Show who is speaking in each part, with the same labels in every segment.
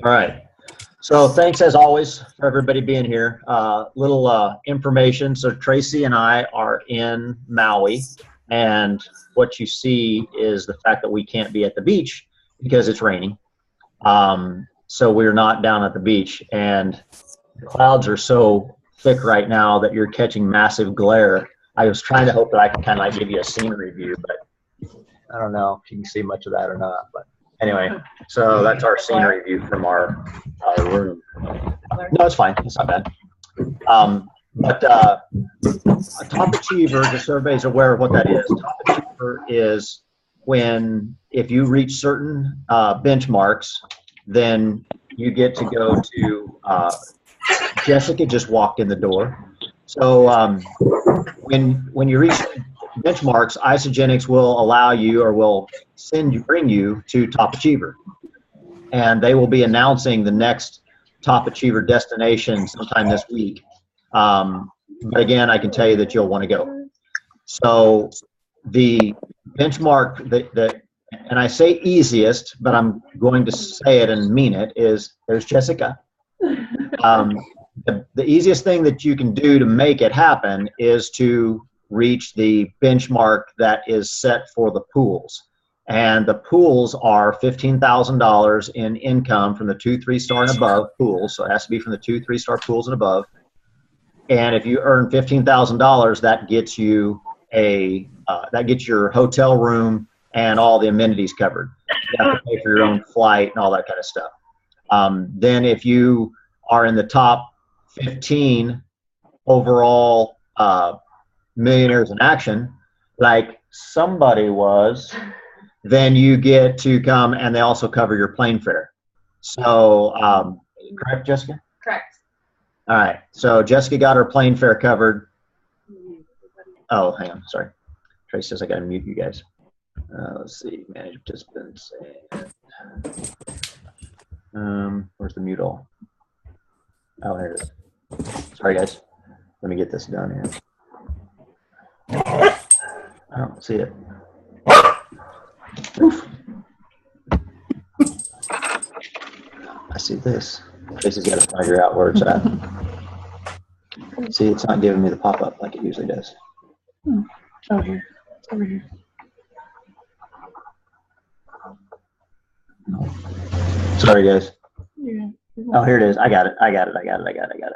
Speaker 1: All right. So thanks as always for everybody being here. Little information. So Tracy and I are in Maui, and what you see is the fact that we can't be at the beach because it's raining. So we're not down at the beach, and the clouds are so thick right now that you're catching massive glare. I was trying to hope that I can kind of like give you a scenery view, but I don't know if you can see much of that or not. But anyway, so that's our scenery view from our room. No, it's fine. It's not bad. But a top achiever, just so everybody's aware of what that is. Top achiever is if you reach certain benchmarks, then you get to go to, Jessica just walked in the door. So when you reach benchmarks, Isagenix will allow you or will bring you to top achiever. And they will be announcing the next top achiever destination sometime this week. But again, I can tell you that you'll want to go. So the benchmark and I say easiest, but I'm going to say it and mean it, is there's Jessica. The easiest thing that you can do to make it happen is to reach the benchmark that is set for the pools. And the pools are $15,000 in income from the 2, 3-star and above pools. So it has to be from the 2, 3-star pools and above. And if you earn $15,000, that gets you that gets your hotel room and all the amenities covered. You have to pay for your own flight and all that kind of stuff. Then if you are in the top 15 overall millionaires in action, like somebody was, then you get to come, and they also cover your plane fare. So, correct, Jessica?
Speaker 2: Correct.
Speaker 1: All right. So Jessica got her plane fare covered. Oh, hang on. Sorry. Trace says I got to mute you guys. Let's see. Manage participants. Where's the mute all? Oh, here it is. Sorry, guys. Let me get this done here. I don't see it. Oof. I see this. Tracy's got to figure out where it's at. See, it's not giving me the pop-up like it usually does.
Speaker 2: Oh, here. It's over here.
Speaker 1: Sorry, guys.
Speaker 2: Yeah.
Speaker 1: Oh, here it is. I got it.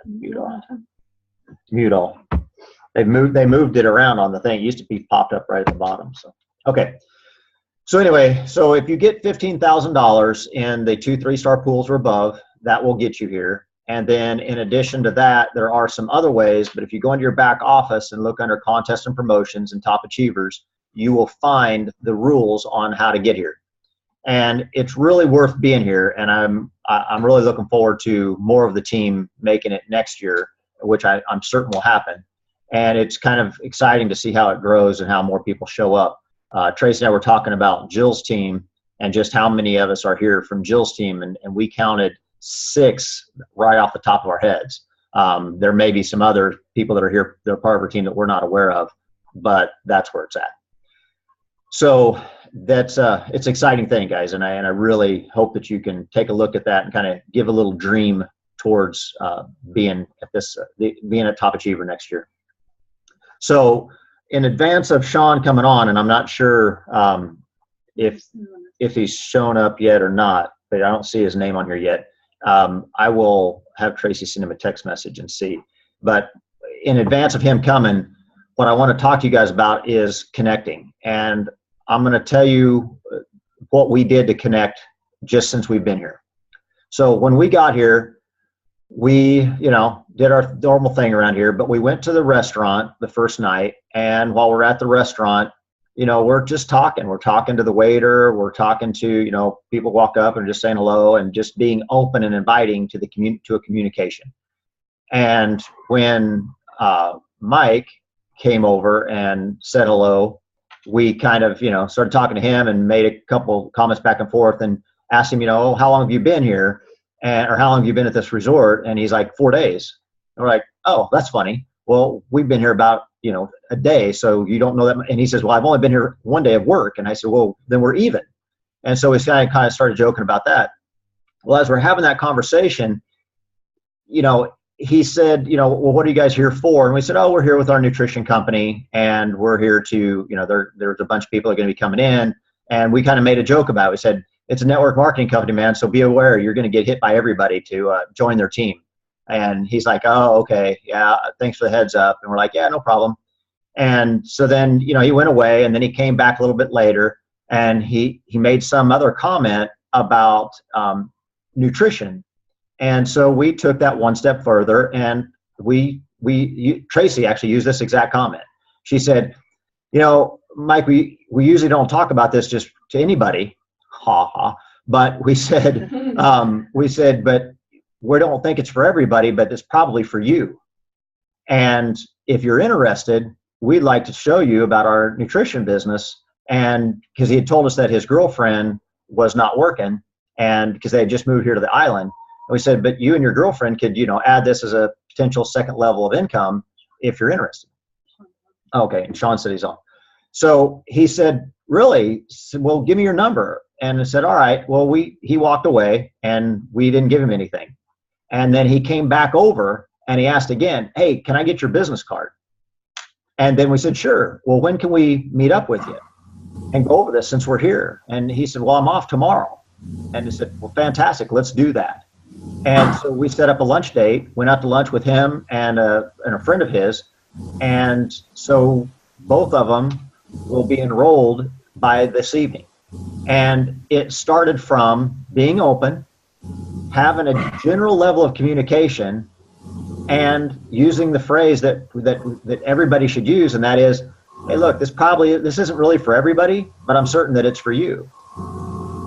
Speaker 1: Mute all. Mute all. They moved it around on the thing. It used to be popped up right at the bottom. So, okay. So anyway, so if you get $15,000 in the 2, 3-star pools or above, that will get you here. And then in addition to that, there are some other ways, but if you go into your back office and look under contests and promotions and top achievers, you will find the rules on how to get here. And it's really worth being here, and I'm really looking forward to more of the team making it next year, which I'm certain will happen. And it's kind of exciting to see how it grows and how more people show up. Tracy and I were talking about Jill's team and just how many of us are here from Jill's team, and we counted 6 right off the top of our heads. There may be some other people that are here, they're part of our team that we're not aware of, but that's where it's at. So that's it's an exciting thing, guys, and I really hope that you can take a look at that and kind of give a little dream towards being a top achiever next year. So in advance of Sean coming on, and I'm not sure if he's shown up yet or not, but I don't see his name on here yet. I will have Tracy send him a text message and see. But in advance of him coming, what I want to talk to you guys about is connecting. And I'm going to tell you what we did to connect just since we've been here. So when we got here, we, did our normal thing around here, but we went to the restaurant the first night. And while we're at the restaurant, we're just talking. We're talking to the waiter. We're talking to, people walk up and just saying hello and just being open and inviting to a communication. And when Mike came over and said hello, we kind of, started talking to him and made a couple comments back and forth and asked him, how long have you been here? Or how long have you been at this resort? And he's like, 4 days. And we're like, oh, that's funny. Well, we've been here about, a day, so you don't know that. And he says, well, I've only been here 1 day of work. And I said, well, then we're even. And so we kind of started joking about that. Well, as we're having that conversation, he said, well, what are you guys here for? And we said, oh, we're here with our nutrition company, and we're here to, there's a bunch of people that are going to be coming in. And we kind of made a joke about it. We said, it's a network marketing company, man, so be aware you're going to get hit by everybody to join their team. And he's like, oh, okay, yeah, thanks for the heads up. And we're like, yeah, no problem. And so then, he went away, and then he came back a little bit later, and he made some other comment about nutrition. And so we took that one step further, and Tracy actually used this exact comment. She said, Mike, we usually don't talk about this just to anybody, but we said, but we don't think it's for everybody, but it's probably for you. And if you're interested, we'd like to show you about our nutrition business. And because he had told us that his girlfriend was not working, and because they had just moved here to the island. And we said, but you and your girlfriend could, add this as a potential second level of income if you're interested. Okay, and Sean said he's on. So he said, really? Well, give me your number. And I said, all right. Well, he walked away, and we didn't give him anything. And then he came back over, and he asked again, hey, can I get your business card? And then we said, sure. Well, when can we meet up with you and go over this since we're here? And he said, well, I'm off tomorrow. And he said, well, fantastic. Let's do that. And so we set up a lunch date, went out to lunch with him and a friend of his. And so both of them will be enrolled by this evening. And it started from being open, having a general level of communication, and using the phrase that everybody should use, and that is, hey, look, this isn't really for everybody, but I'm certain that it's for you.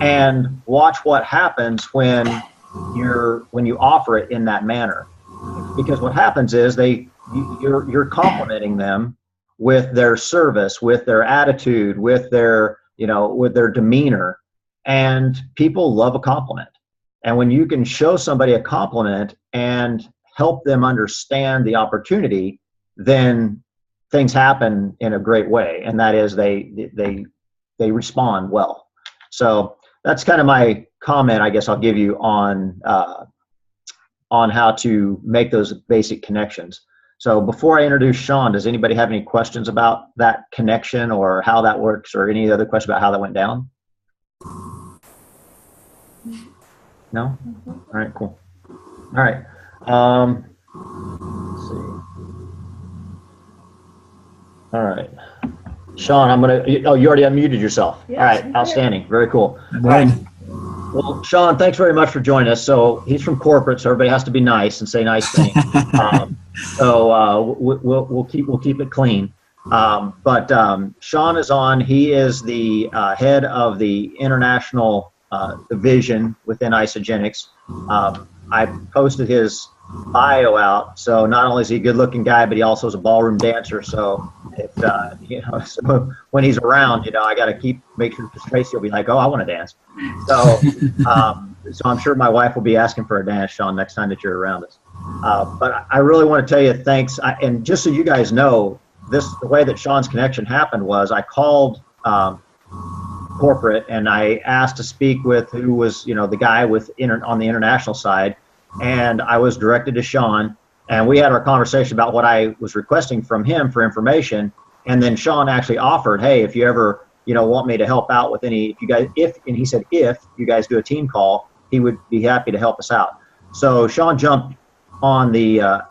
Speaker 1: And watch what happens when you offer it in that manner. Because what happens is you're complimenting them with their service, with their attitude, with their demeanor, and people love a compliment. And when you can show somebody a compliment and help them understand the opportunity, then things happen in a great way, and that is they respond well. So that's kind of my comment, I guess I'll give you on how to make those basic connections. So before I introduce Sean, does anybody have any questions about that connection or how that works, or any other question about how that went down? No? All right, cool. All right. Let's see. All right. Sean, you already unmuted yourself.
Speaker 2: Yes,
Speaker 1: all right, outstanding. Very cool.
Speaker 3: All right.
Speaker 1: Well, Sean, thanks very much for joining us. So he's from corporate, so everybody has to be nice and say nice things. We'll keep it clean. But Sean is on. He is the head of the international division within Isagenix. I posted his bio out. So not only is he a good-looking guy, but he also is a ballroom dancer. So so when he's around, I got to make sure, because Tracy will be like, "Oh, I want to dance." So so I'm sure my wife will be asking for a dance, Sean, next time that you're around us. But I really want to tell you thanks. And just so you guys know, the way that Sean's connection happened was I called corporate, and I asked to speak with who was the guy on the international side. And I was directed to Sean, and we had our conversation about what I was requesting from him for information. And then Sean actually offered, hey, if you ever, want me to help out with any, and he said, if you guys do a team call, he would be happy to help us out. So Sean jumped on the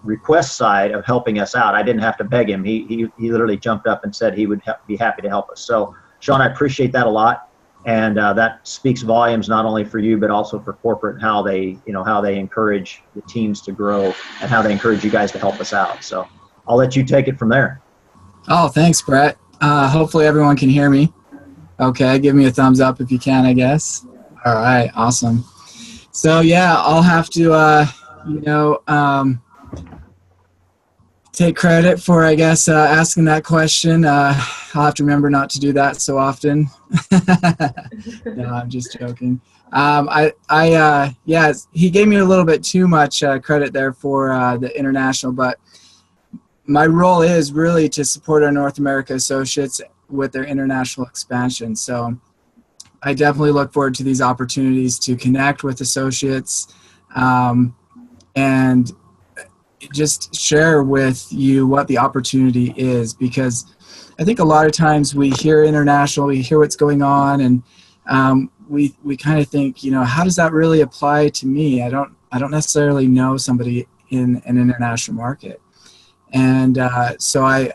Speaker 1: request side of helping us out. I didn't have to beg him. He literally jumped up and said he would be happy to help us. So Sean, I appreciate that a lot. And that speaks volumes not only for you, but also for corporate, and how they encourage the teams to grow, and how they encourage you guys to help us out. So I'll let you take it from there.
Speaker 3: Oh, thanks, Brett. Hopefully everyone can hear me. Okay, give me a thumbs up if you can, I guess. All right, awesome. So yeah, I'll have to, take credit for, I guess, asking that question. I'll have to remember not to do that so often. No, I'm just joking. Yeah, he gave me a little bit too much credit there for the international, but my role is really to support our North America associates with their international expansion. So I definitely look forward to these opportunities to connect with associates and just share with you what the opportunity is, because I think a lot of times we hear international, we hear what's going on, and we kind of think, you know, how does that really apply to me? I don't necessarily know somebody in an international market. And so I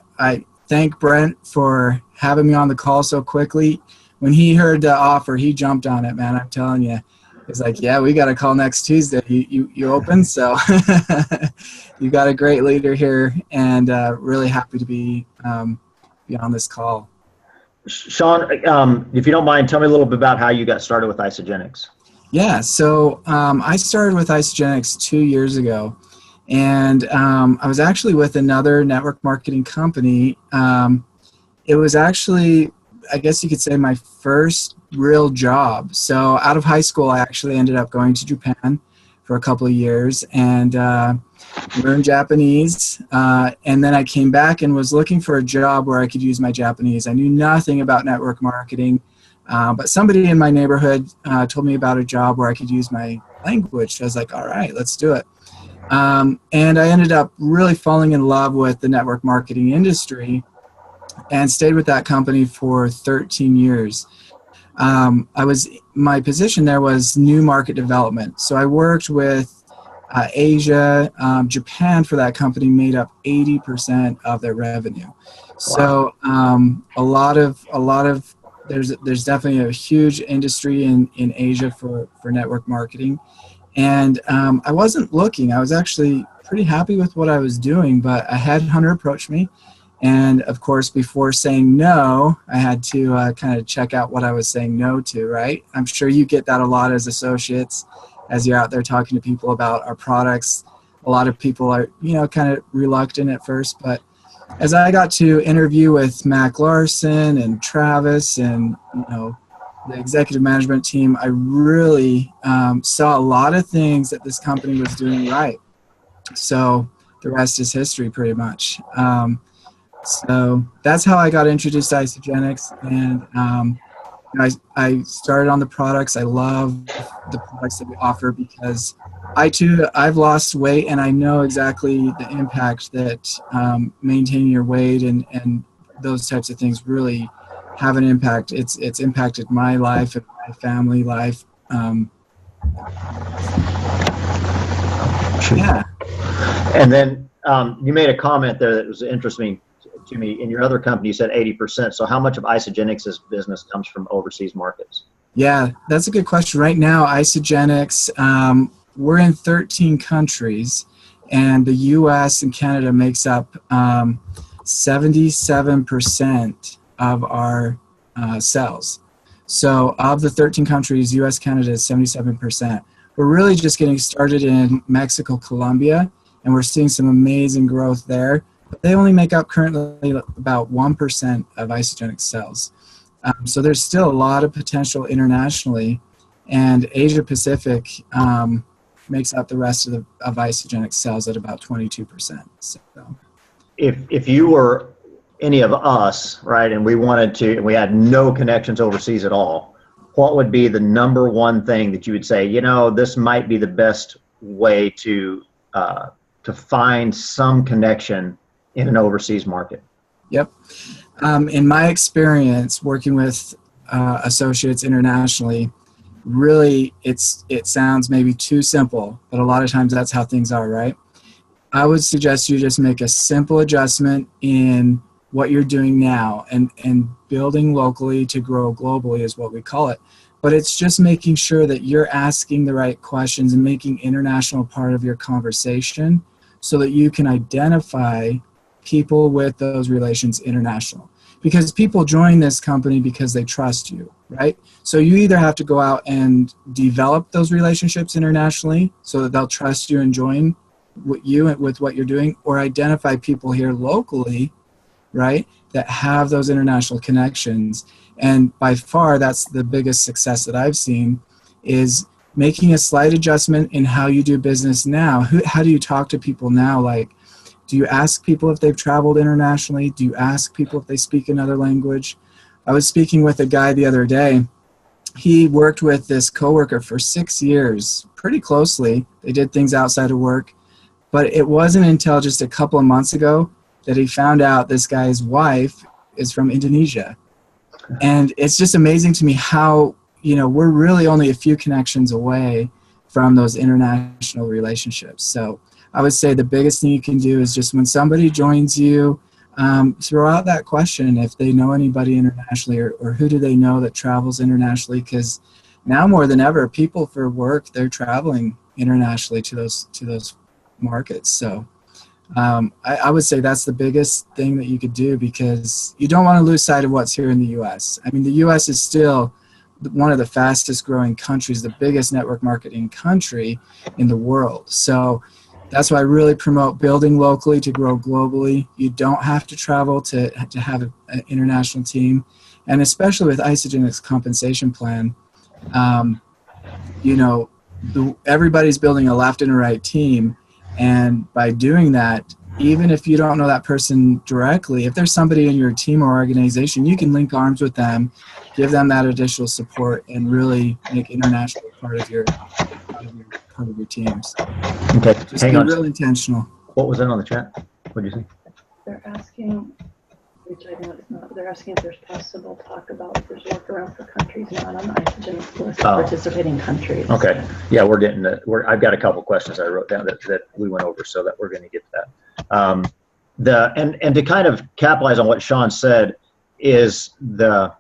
Speaker 3: thank Brent for having me on the call so quickly. When he heard the offer, he jumped on it, man. I'm telling you. He's like, yeah, we got a call next Tuesday. You open? So you got a great leader here, and really happy to be on this call.
Speaker 1: Sean, if you don't mind, tell me a little bit about how you got started with Isagenix.
Speaker 3: Yeah, so I started with Isagenix 2 years ago, and I was actually with another network marketing company. It was actually, I guess you could say, my first real job. So out of high school, I actually ended up going to Japan for a couple of years and learned Japanese. And then I came back and was looking for a job where I could use my Japanese. I knew nothing about network marketing, but somebody in my neighborhood told me about a job where I could use my language. So I was like, all right, let's do it. And I ended up really falling in love with the network marketing industry and stayed with that company for 13 years. My position there was new market development. So I worked with Asia. Japan for that company made up 80% of their revenue. So there's definitely a huge industry in Asia for network marketing. And I wasn't looking. I was actually pretty happy with what I was doing, but a headhunter approached me. And of course, before saying no, I had to kind of check out what I was saying no to, right? I'm sure you get that a lot as associates, as you're out there talking to people about our products. A lot of people are, kind of reluctant at first, but as I got to interview with Mac Larson and Travis and, the executive management team, I really saw a lot of things that this company was doing right. So the rest is history, pretty much. So that's how I got introduced to Isagenix, and I started on the products. I love the products that we offer because I've lost weight, and I know exactly the impact that maintaining your weight and those types of things really have an impact. It's impacted my life and my family life. Yeah.
Speaker 1: And then you made a comment there that was interesting to me. In your other company, you said 80%. So how much of Isagenix's business comes from overseas markets?
Speaker 3: Yeah, that's a good question. Right now, Isagenix, we're in 13 countries, and the U.S. and Canada makes up 77% of our sales. So of the 13 countries, U.S., Canada is 77%. We're really just getting started in Mexico, Colombia, and we're seeing some amazing growth there. But they only make up currently about 1% of Isagenix sales. So there's still a lot of potential internationally, and Asia Pacific makes up the rest of Isagenix sales at about 22%. So,
Speaker 1: if you were any of us, right, and we had no connections overseas at all, what would be the number one thing that you would say, this might be the best way to find some connection in an overseas market?
Speaker 3: Yep. In my experience working with associates internationally, really it sounds maybe too simple, but a lot of times that's how things are, right? I would suggest you just make a simple adjustment in what you're doing now, and building locally to grow globally is what we call it. But it's just making sure that you're asking the right questions and making international part of your conversation so that you can identify people with those relations international. Because people join this company because they trust you, right? So you either have to go out and develop those relationships internationally so that they'll trust you and join with what you're doing, or identify people here locally, right, that have those international connections. And by far, that's the biggest success that I've seen, is making a slight adjustment in how you do business now. How do you talk to people now? Like, do you ask people if they've traveled internationally? Do you ask people if they speak another language? I was speaking with a guy the other day, he worked with this coworker for 6 years, pretty closely. They did things outside of work. But it wasn't until just a couple of months ago that he found out this guy's wife is from Indonesia. And it's just amazing to me how, we're really only a few connections away from those international relationships. So I would say the biggest thing you can do is just when somebody joins you, throw out that question if they know anybody internationally, or who do they know that travels internationally, because now more than ever, people for work, they're traveling internationally to those markets. So I would say that's the biggest thing that you could do, because you don't want to lose sight of what's here in the U.S. I mean, the U.S. is still one of the fastest growing countries, the biggest network marketing country in the world. So that's why I really promote building locally to grow globally. You don't have to travel to have an international team. And especially with Isagenix compensation plan, everybody's building a left and a right team. And by doing that, even if you don't know that person directly, if there's somebody in your team or organization, you can link arms with them, give them that additional support, and really make international part of your teams.
Speaker 1: Okay,
Speaker 3: Just
Speaker 1: hang
Speaker 3: be
Speaker 1: on.
Speaker 3: real intentional.
Speaker 1: What was that on the chat? What do you think?
Speaker 2: They're asking, which I know it's not, they're asking if there's possible talk about if there's workaround for countries not on the Isagenix list of participating countries.
Speaker 1: Okay, yeah, we're getting to, I've got a couple questions I wrote down that we went over, so that we're going to get to that. And to kind of capitalize on what Sean said is Durka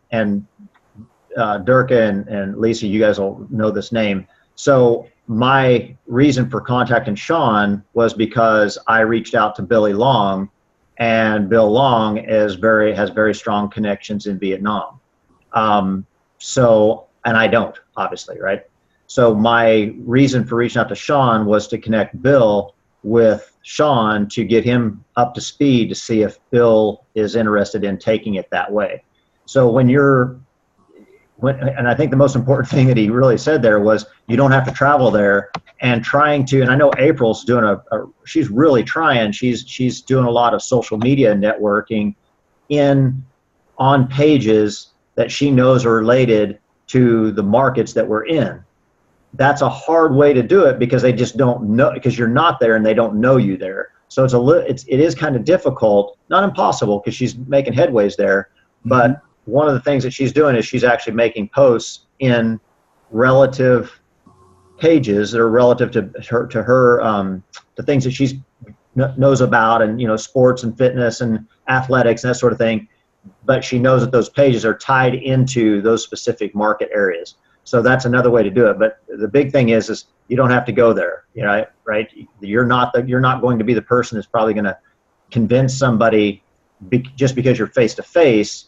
Speaker 1: and Lisa, you guys will know this name. So my reason for contacting Sean was because I reached out to Billy Long, and Bill Long has very strong connections in Vietnam. And I don't, obviously, right? So my reason for reaching out to Sean was to connect Bill with Sean to get him up to speed to see if Bill is interested in taking it that way. So and I think the most important thing that he really said there was you don't have to travel there, and trying to, and I know April's doing she's really trying, she's doing a lot of social media networking on pages that she knows are related to the markets that we're in. That's a hard way to do it because they just don't know, because you're not there and they don't know you there. So it is kind of difficult, not impossible, because she's making headways there, but one of the things that she's doing is she's actually making posts in relative pages that are relative to her the things that she knows about, and sports and fitness and athletics and that sort of thing. But she knows that those pages are tied into those specific market areas. So that's another way to do it. But the big thing is you don't have to go there, right? You're not going to be the person that's probably going to convince somebody just because you're face to face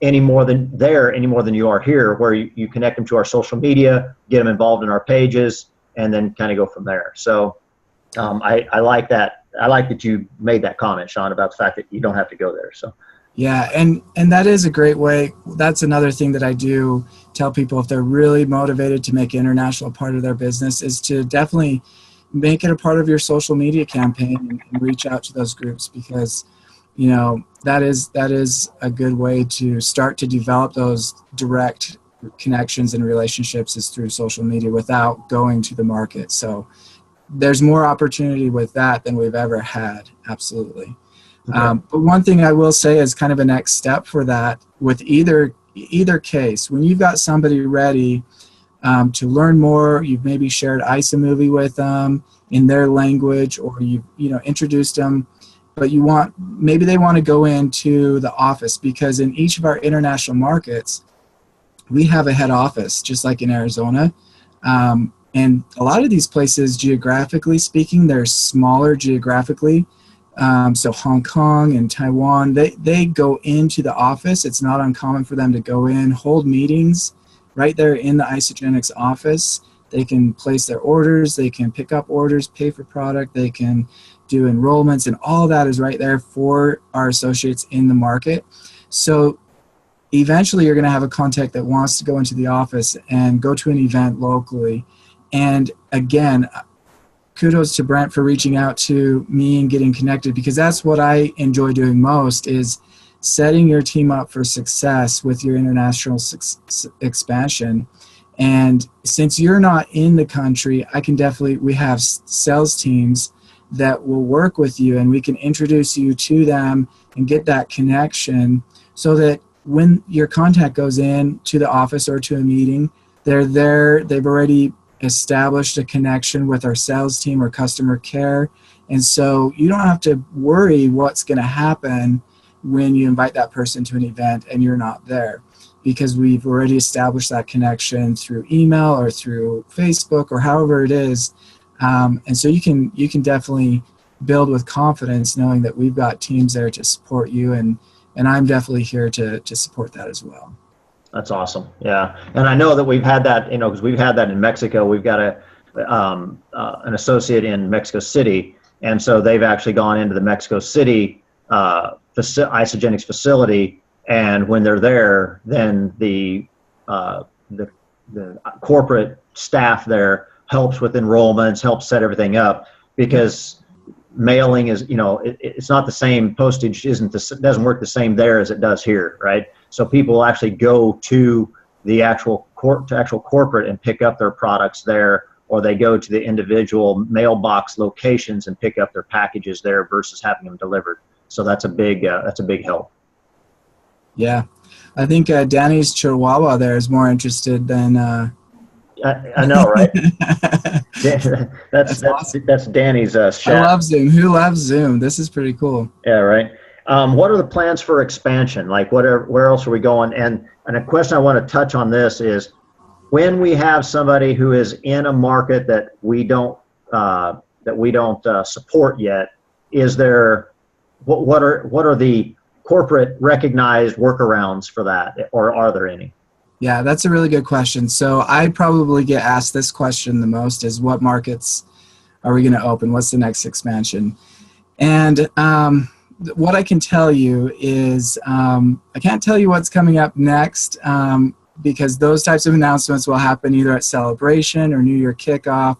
Speaker 1: any more than you are here, where you connect them to our social media, get them involved in our pages, and then kind of go from there. So I like that. I like that you made that comment, Sean, about the fact that you don't have to go there. So
Speaker 3: yeah, and that is a great way. That's another thing that I do tell people, if they're really motivated to make international part of their business, is to definitely make it a part of your social media campaign and reach out to those groups, because that is a good way to start to develop those direct connections and relationships, is through social media without going to the market. So there's more opportunity with that than we've ever had. Absolutely. Okay. But one thing I will say is kind of a next step for that, with either case, when you've got somebody ready to learn more, you've maybe shared iSamovie with them in their language, or you've introduced them, but maybe they want to go into the office, because in each of our international markets, we have a head office, just like in Arizona. And a lot of these places, geographically speaking, they're smaller geographically. So Hong Kong and Taiwan, they go into the office. It's not uncommon for them to go in, hold meetings right there in the Isagenix office. They can place their orders, they can pick up orders, pay for product, they can do enrollments, and all that is right there for our associates in the market. So eventually you're going to have a contact that wants to go into the office and go to an event locally. And again, kudos to Brent for reaching out to me and getting connected, because that's what I enjoy doing most, is setting your team up for success with your international expansion. And since you're not in the country, we have sales teams that will work with you, and we can introduce you to them and get that connection, so that when your contact goes in to the office or to a meeting, they're there, they've already established a connection with our sales team or customer care. And so you don't have to worry what's going to happen when you invite that person to an event and you're not there, because we've already established that connection through email or through Facebook or however it is. And so you can definitely build with confidence, knowing that we've got teams there to support you, and I'm definitely here to support that as well.
Speaker 1: That's awesome. Yeah, and I know that we've had that, because we've had that in Mexico. We've got an associate in Mexico City, and so they've actually gone into the Mexico City Isagenix facility, and when they're there, then the corporate staff there helps with enrollments, helps set everything up, because mailing is, it's not the same. Postage doesn't work the same there as it does here, right? So people actually go to the actual corporate and pick up their products there, or they go to the individual mailbox locations and pick up their packages there versus having them delivered. So that's a big help.
Speaker 3: Yeah, I think Danny's Chihuahua there is more interested than.
Speaker 1: I know, right? That's
Speaker 3: awesome.
Speaker 1: That's Danny's chat.
Speaker 3: I love Zoom. Who loves Zoom? This is pretty cool.
Speaker 1: Yeah, right. What are the plans for expansion? Like, where else are we going? And a question I want to touch on this is, when we have somebody who is in a market that we don't support yet, is there what are the corporate recognized workarounds for that, or are there any?
Speaker 3: Yeah, that's a really good question. So I probably get asked this question the most, is what markets are we going to open? What's the next expansion? And what I can tell you is I can't tell you what's coming up next, because those types of announcements will happen either at Celebration or New Year Kickoff.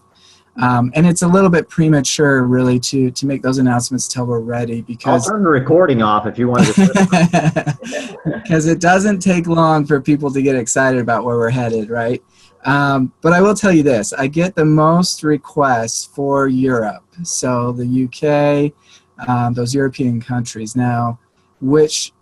Speaker 3: And it's a little bit premature, really, to make those announcements till we're ready. Because
Speaker 1: I'll turn the recording off if you want to.
Speaker 3: Because it doesn't take long for people to get excited about where we're headed, right? But I will tell you this. I get the most requests for Europe. So the UK, those European countries now, which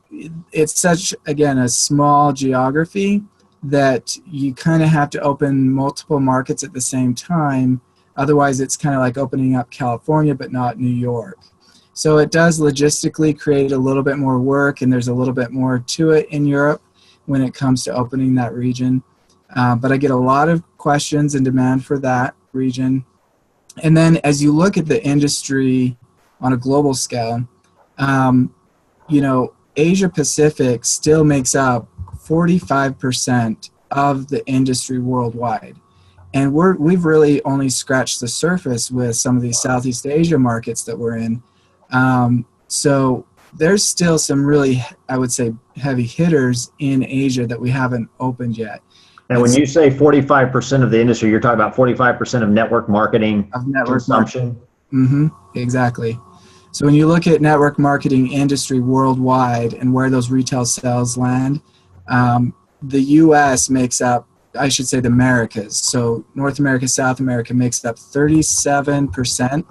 Speaker 3: it's such, again, a small geography that you kind of have to open multiple markets at the same time. Otherwise, it's kind of like opening up California, but not New York. So it does logistically create a little bit more work, and there's a little bit more to it in Europe when it comes to opening that region. But I get a lot of questions and demand for that region. And then as you look at the industry on a global scale, Asia Pacific still makes up 45% of the industry worldwide. And we've really only scratched the surface with some of these Southeast Asia markets that we're in. So there's still some really, I would say, heavy hitters in Asia that we haven't opened yet.
Speaker 1: And when you say 45% of the industry, you're talking about 45% of network marketing consumption?
Speaker 3: Mm-hmm, exactly. So when you look at network marketing industry worldwide and where those retail sales land, the U.S. makes up, I should say, the Americas. So North America, South America makes up 37%,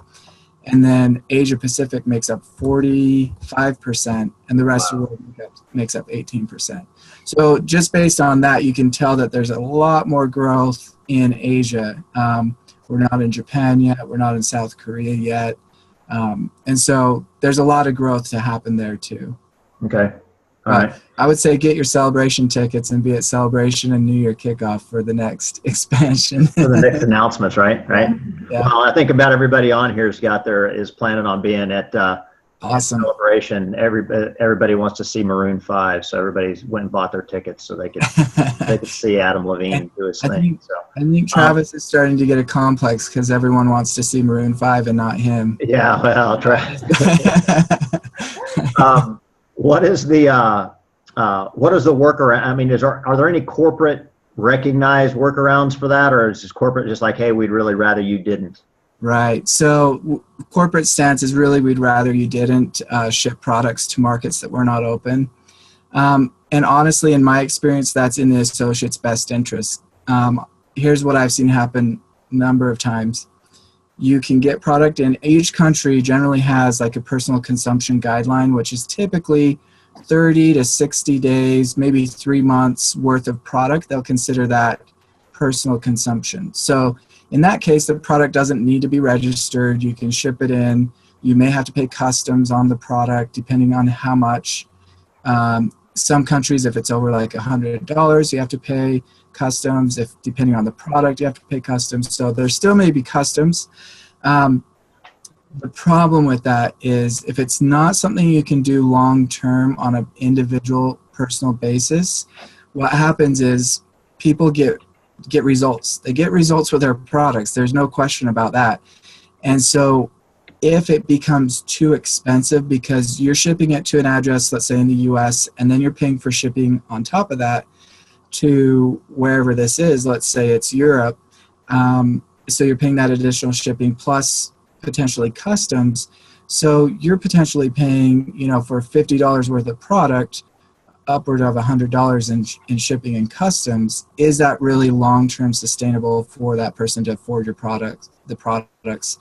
Speaker 3: and then Asia Pacific makes up 45%, and the rest of the world makes up 18%. So just based on that, you can tell that there's a lot more growth in Asia. We're not in Japan yet. We're not in South Korea yet. And so there's a lot of growth to happen there too.
Speaker 1: Okay. All right.
Speaker 3: I would say get your Celebration tickets and be at Celebration and New Year Kickoff for the next expansion.
Speaker 1: For the next announcements, right?
Speaker 3: Yeah.
Speaker 1: Well, I think about everybody on here is planning on being at
Speaker 3: awesome.
Speaker 1: Celebration. Everybody wants to see Maroon 5, so everybody went and bought their tickets so they could see Adam Levine do his thing.
Speaker 3: I think Travis is starting to get a complex because everyone wants to see Maroon 5 and not him.
Speaker 1: Yeah, well, Travis. What is the workaround? I mean, are there any corporate recognized workarounds for that, or is this corporate just like, hey, we'd really rather you didn't?
Speaker 3: Right. So corporate stance is really, we'd rather you didn't ship products to markets that were not open. And honestly, in my experience, that's in the associate's best interest. Here's what I've seen happen a number of times. You can get product in. Each country generally has like a personal consumption guideline, which is typically 30 to 60 days, maybe 3 months worth of product. They'll consider that personal consumption. So in that case, the product doesn't need to be registered. You can ship it in. You may have to pay customs on the product depending on how much. Some countries, if it's over like $100, you have to pay customs. If depending on the product, you have to pay customs. So there still may be customs. The problem with that is if it's not something you can do long term on an individual personal basis, what happens is people get results. They get results with their products. There's no question about that. And so if it becomes too expensive because you're shipping it to an address, let's say in the US, and then you're paying for shipping on top of that to wherever this is, let's say it's Europe, so you're paying that additional shipping plus potentially customs. So you're potentially paying, for $50 worth of product, upward of $100 in shipping and customs. Is that really long-term sustainable for that person to afford the products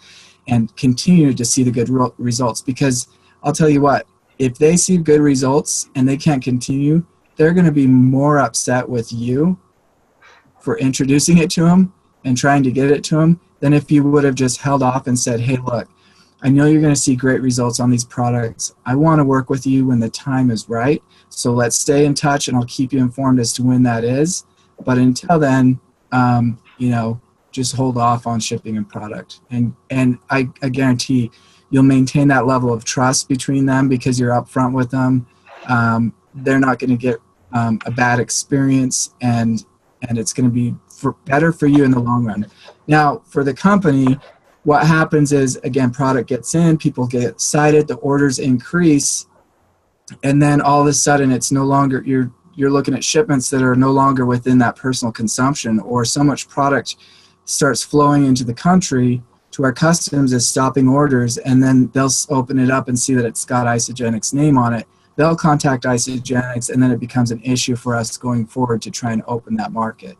Speaker 3: and continue to see the good results? Because I'll tell you what, if they see good results and they can't continue, they're going to be more upset with you for introducing it to them and trying to get it to them than if you would have just held off and said, hey, look, I know you're going to see great results on these products. I want to work with you when the time is right. So let's stay in touch and I'll keep you informed as to when that is. But until then, just hold off on shipping and product. And I guarantee you'll maintain that level of trust between them because you're upfront with them. They're not going to get a bad experience, and it's going to be better for you in the long run. Now, for the company, what happens is, again, product gets in, people get excited, the orders increase, and then all of a sudden it's no longer, you're looking at shipments that are no longer within that personal consumption, or so much product starts flowing into the country to where customs is stopping orders, and then they'll open it up and see that it's got Isagenix name on it. They'll contact Isagenix, and then it becomes an issue for us going forward to try and open that market.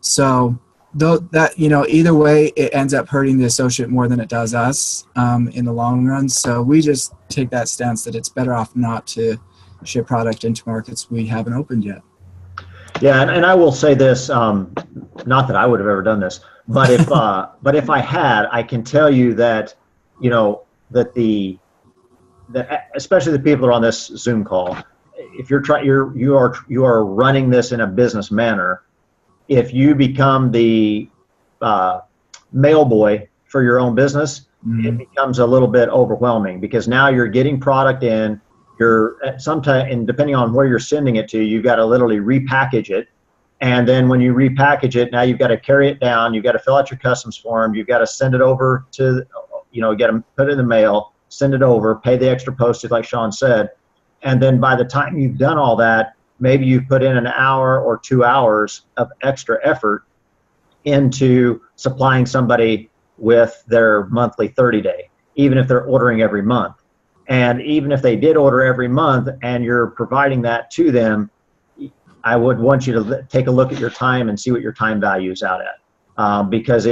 Speaker 3: So either way, it ends up hurting the associate more than it does us in the long run. So we just take that stance that it's better off not to ship product into markets we haven't opened yet.
Speaker 1: Yeah, and I will say this, not that I would have ever done this, but if I had, I can tell you that, that especially the people that are on this Zoom call, if you are running this in a business manner, if you become the mail boy for your own business, it becomes a little bit overwhelming because now you're getting product in. And depending on where you're sending it to, you've got to literally repackage it. And then when you repackage it, now you've got to carry it down. You've got to fill out your customs form. You've got to send it over to, you got to put it in the mail, send it over, pay the extra postage like Sean said. And then by the time you've done all that, maybe you put in an hour or 2 hours of extra effort into supplying somebody with their monthly 30-day, even if they're ordering every month. And even if they did order every month and you're providing that to them, I would want you to take a look at your time and see what your time value is out at. Because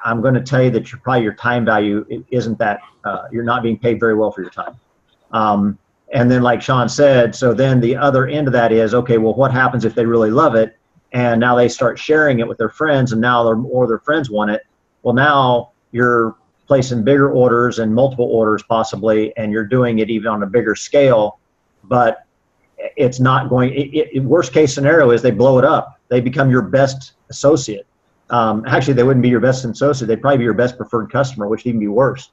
Speaker 1: I'm going to tell you that your time value isn't that, you're not being paid very well for your time. And then like Sean said, so then the other end of that is, okay, well, what happens if they really love it and now they start sharing it with their friends and now their friends want it? Well, now you're placing bigger orders and multiple orders possibly, and you're doing it even on a bigger scale, but it's not going, worst case scenario is they blow it up. They become your best associate. Actually, they wouldn't be your best associate. They'd probably be your best preferred customer, which would even be worse.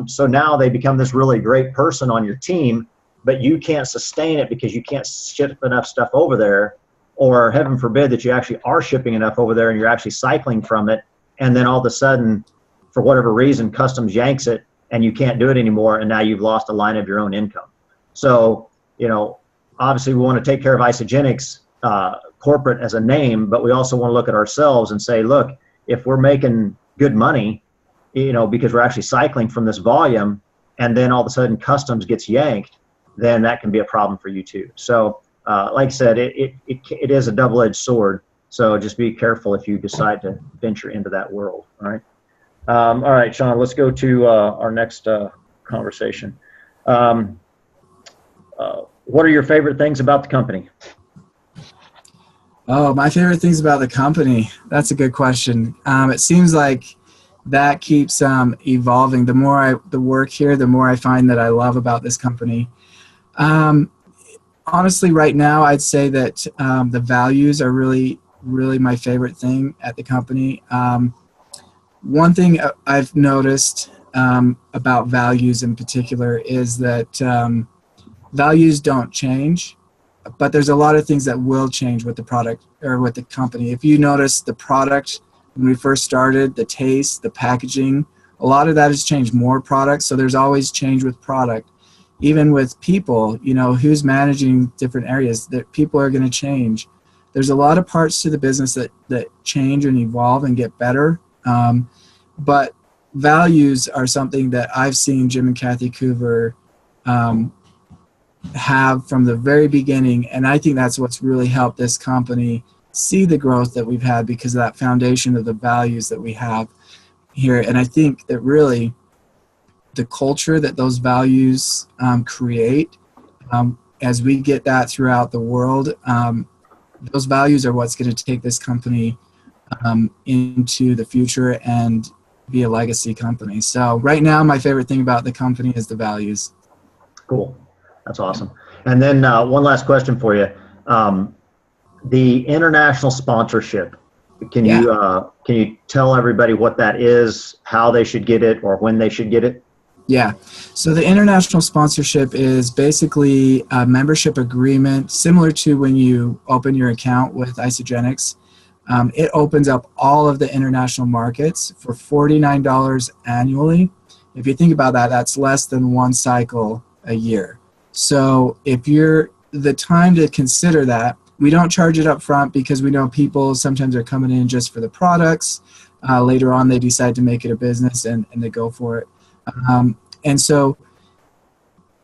Speaker 1: So now they become this really great person on your team, but you can't sustain it because you can't ship enough stuff over there, or heaven forbid that you actually are shipping enough over there and you're actually cycling from it. And then all of a sudden, for whatever reason, customs yanks it and you can't do it anymore. And now you've lost a line of your own income. So, obviously we want to take care of Isagenix corporate as a name, but we also want to look at ourselves and say, look, if we're making good money, because we're actually cycling from this volume, and then all of a sudden customs gets yanked, then that can be a problem for you too. So like I said, it is a double-edged sword. So just be careful if you decide to venture into that world. All right. All right, Sean, let's go to our next conversation. What are your favorite things about the company?
Speaker 3: Oh, my favorite things about the company. That's a good question. It seems like that keeps evolving. The more I work here, the more I find that I love about this company. Honestly, right now, I'd say that the values are really my favorite thing at the company. One thing I've noticed about values in particular is that values don't change, but there's a lot of things that will change with the product or with the company. If you notice the product when we first started, the taste, the packaging, a lot of that has changed. More products, so there's always change with product. Even with people, you know, who's managing different areas, that people are going to change. There's a lot of parts to the business that change and evolve and get better. But values are something that I've seen Jim and Kathy Coover have from the very beginning, and I think that's what's really helped this company see the growth that we've had because of that foundation of the values that we have here. And I think that really the culture that those values create, as we get that throughout the world, those values are what's going to take this company into the future and be a legacy company. So right now, my favorite thing about the company is the values.
Speaker 1: Cool. That's awesome. And then one last question for you. The international sponsorship, can you tell everybody what that is, how they should get it, or when they should get it?
Speaker 3: Yeah. So the international sponsorship is basically a membership agreement similar to when you open your account with Isagenix. It opens up all of the international markets for $49 annually. If you think about that, that's less than one cycle a year. So if you're the time to consider that, we don't charge it up front because we know people sometimes are coming in just for the products. Later on, they decide to make it a business and they go for it. And so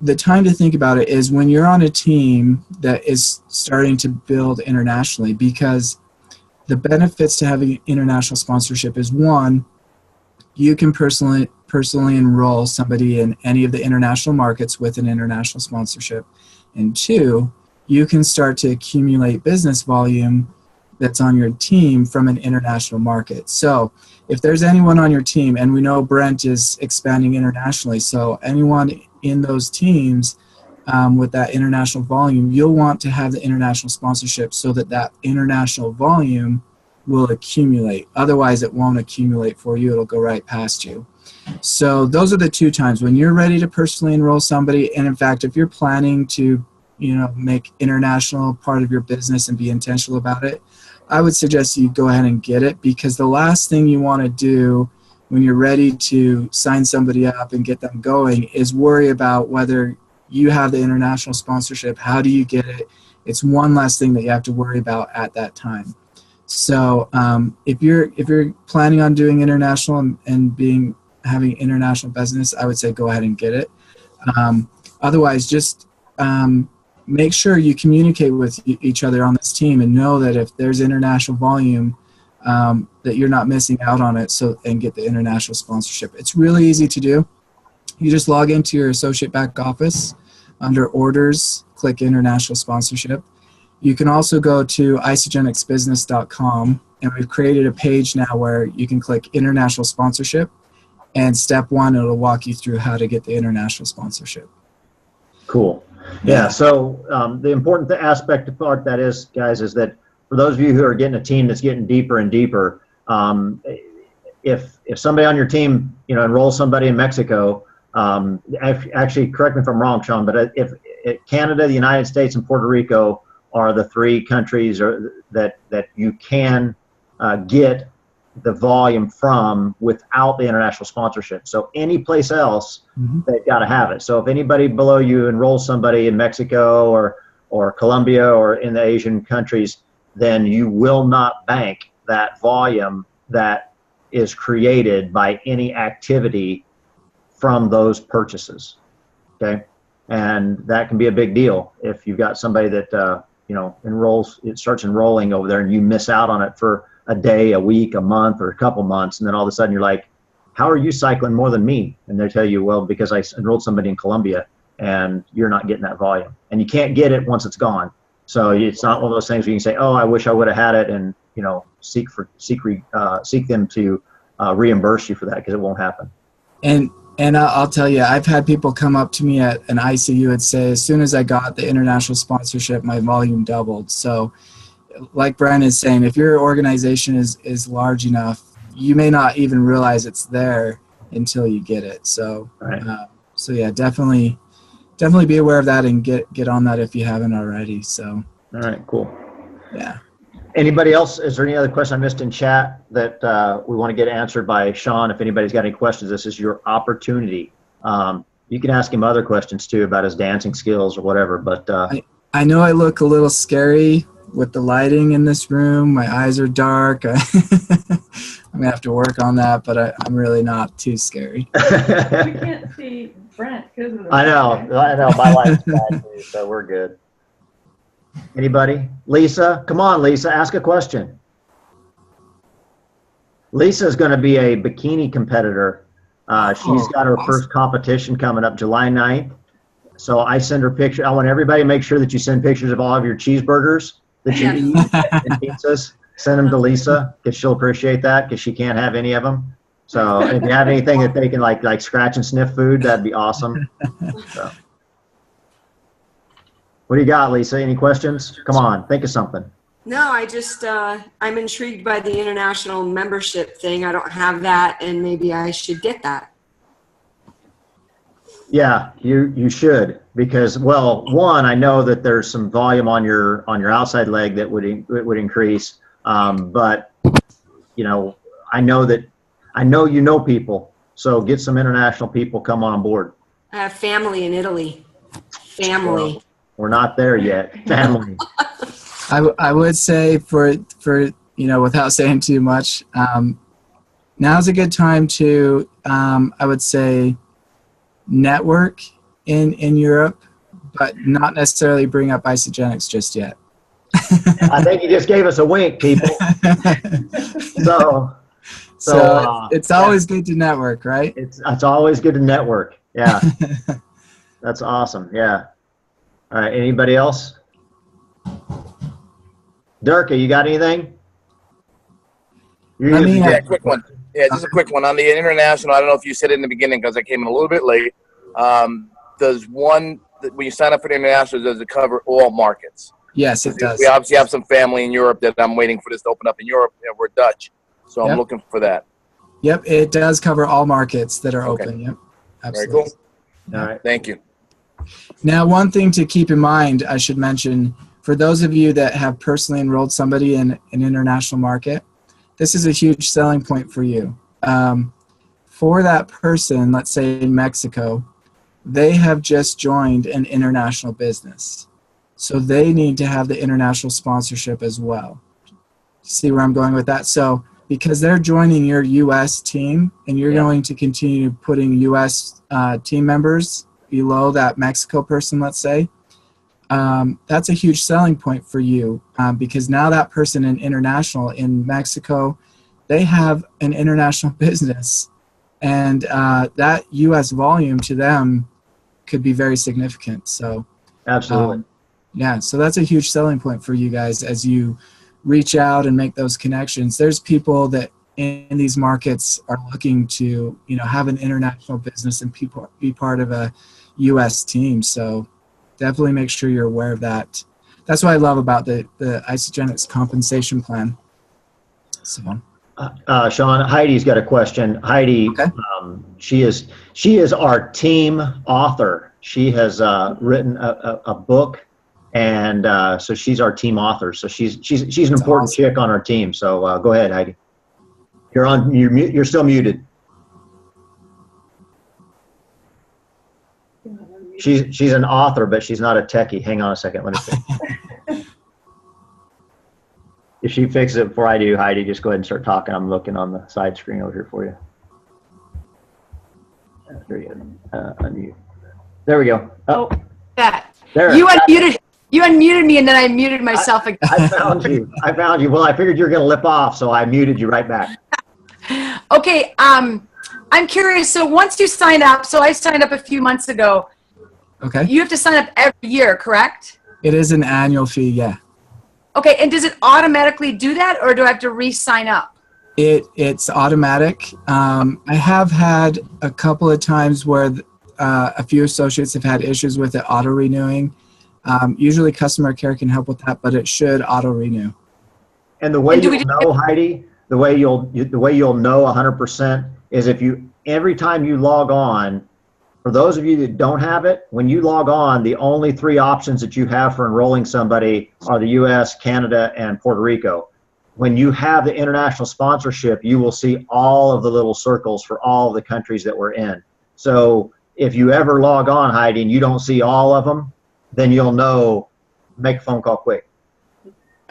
Speaker 3: the time to think about it is when you're on a team that is starting to build internationally, because the benefits to having international sponsorship is, one, you can personally enroll somebody in any of the international markets with an international sponsorship. And two, you can start to accumulate business volume that's on your team from an international market. So if there's anyone on your team, and we know Brent is expanding internationally, so anyone in those teams with that international volume, you'll want to have the international sponsorship so that that international volume will accumulate. Otherwise, it won't accumulate for you. It'll go right past you. So those are the two times when you're ready to personally enroll somebody. And in fact, if you're planning to, make international part of your business and be intentional about it, I would suggest you go ahead and get it, because the last thing you want to do when you're ready to sign somebody up and get them going is worry about whether you have the international sponsorship. How do you get it? It's one less thing that you have to worry about at that time. So if you're planning on doing international and having international business, I would say go ahead and get it. Otherwise, just make sure you communicate with each other on this team and know that if there's international volume, that you're not missing out on it. And get the international sponsorship. It's really easy to do. You just log into your associate back office under orders, click international sponsorship. You can also go to isagenixbusiness.com, and we've created a page now where you can click international sponsorship, and step one, it'll walk you through how to get the international sponsorship.
Speaker 1: Cool. Yeah. So the important aspect part that is, guys, is that for those of you who are getting a team that's getting deeper and deeper, if somebody on your team, enrolls somebody in Mexico, actually, correct me if I'm wrong, Sean, but if Canada, the United States, and Puerto Rico are the three countries that you can get the volume from without the international sponsorship. So any place else, they've got to have it. So if anybody below you enrolls somebody in Mexico or Colombia or in the Asian countries, then you will not bank that volume that is created by any activity from those purchases. Okay. and that can be a big deal if you've got somebody that enrolls, it starts enrolling over there, and you miss out on it for a day, a week, a month, or a couple months, and then all of a sudden you're like, how are you cycling more than me? And they tell you, well, because I enrolled somebody in Colombia, and you're not getting that volume, and you can't get it once it's gone. So it's not one of those things where you can say, oh, I wish I would have had it, and seek them to reimburse you for that, because it won't happen.
Speaker 3: And I'll tell you, I've had people come up to me at an ICU and say, as soon as I got the international sponsorship, my volume doubled. So like Brent is saying, if your organization is large enough, you may not even realize it's there until you get it. So,
Speaker 1: right.
Speaker 3: So yeah, definitely be aware of that and get on that if you haven't already. So.
Speaker 1: All right, cool.
Speaker 3: Yeah.
Speaker 1: Anybody else? Is there any other question I missed in chat that we want to get answered by Sean? If anybody's got any questions, this is your opportunity. You can ask him other questions too about his dancing skills or whatever. But
Speaker 3: I know I look a little scary with the lighting in this room. My eyes are dark. I'm gonna have to work on that, but I'm really not too scary.
Speaker 2: We can't see Brent because of the
Speaker 1: I know. My light's bad too, so we're good. Anybody? Lisa? Come on, Lisa. Ask a question. Lisa's going to be a bikini competitor. She's got her first competition coming up July 9th. So I send her pictures. I want everybody to make sure that you send pictures of all of your cheeseburgers that you eat and pizzas. Send them to Lisa, because she'll appreciate that, because she can't have any of them. So if you have anything that they can like scratch and sniff food, that'd be awesome. So. What do you got, Lisa? Any questions? Come on, think of something.
Speaker 4: No, I just, I'm intrigued by the international membership thing. I don't have that, and maybe I should get that.
Speaker 1: Yeah, you should, because, well, one, I know that there's some volume on your outside leg that would increase, but I know people, so get some international people come on board.
Speaker 4: I have family in Italy. Family.
Speaker 1: Well, we're not there yet. Family.
Speaker 3: I would say for without saying too much, now's a good time to I would say network in Europe, but not necessarily bring up Isagenix just yet.
Speaker 1: I think you just gave us a wink, people. So
Speaker 3: it's always good to network, right?
Speaker 1: It's always good to network. Yeah. That's awesome. Yeah. All right. Anybody else? Durka, you got anything?
Speaker 5: Yeah, a quick one. Yeah, just a quick one. On the international, I don't know if you said it in the beginning because I came in a little bit late. When you sign up for the international, does it cover all markets?
Speaker 3: Yes, it does.
Speaker 5: We obviously have some family in Europe that I'm waiting for this to open up in Europe. We're Dutch, so I'm looking for that.
Speaker 3: Yep, it does cover all markets that are open. Yep, absolutely.
Speaker 5: Very cool. All right, thank you.
Speaker 3: Now, one thing to keep in mind, I should mention, for those of you that have personally enrolled somebody in an international market, this is a huge selling point for you. For that person, let's say in Mexico, they have just joined an international business. So they need to have the international sponsorship as well. See where I'm going with that? So because they're joining your U.S. team and you're going to continue putting U.S. Team members below that Mexico person, let's say, that's a huge selling point for you because now that person in international in Mexico, they have an international business, and that U.S. volume to them could be very significant. So
Speaker 1: absolutely.
Speaker 3: Yeah, so that's a huge selling point for you guys as you reach out and make those connections. There's people that in these markets are looking to, have an international business and be part of a U.S. team. So definitely make sure you're aware of that. That's what I love about the Isagenix compensation plan. So,
Speaker 1: Sean, Heidi's got a question. Heidi,
Speaker 3: okay.
Speaker 1: She is our team author. She has written a book, and so she's our team author. So she's an important chick on our team. So go ahead, Heidi. You're still muted. She's an author, but she's not a techie. Hang on a second. Let me see. If she fixes it before I do, Heidi, just go ahead and start talking. I'm looking on the side screen over here for you. There you go. Unmute. There we go.
Speaker 2: Oh,
Speaker 6: That.
Speaker 1: There.
Speaker 6: You unmuted me, and then I muted myself again.
Speaker 1: I found you. I found you. Well, I figured you were going to lip off, so I muted you right back.
Speaker 6: Okay. I'm curious. So once you sign up, so I signed up a few months ago.
Speaker 3: Okay.
Speaker 6: You have to sign up every year, correct?
Speaker 3: It is an annual fee, yeah.
Speaker 6: Okay. And does it automatically do that, or do I have to re-sign up?
Speaker 3: It's automatic. I have had a couple of times where a few associates have had issues with it auto-renewing. Usually customer care can help with that, but it should auto-renew.
Speaker 1: And the way you'll know, Heidi, the way you'll know 100% is if you, every time you log on, for those of you that don't have it, when you log on, the only 3 options that you have for enrolling somebody are the US, Canada, and Puerto Rico. When you have the international sponsorship, you will see all of the little circles for all of the countries that we're in. So if you ever log on, Heidi, and you don't see all of them, then you'll know, make a phone call quick.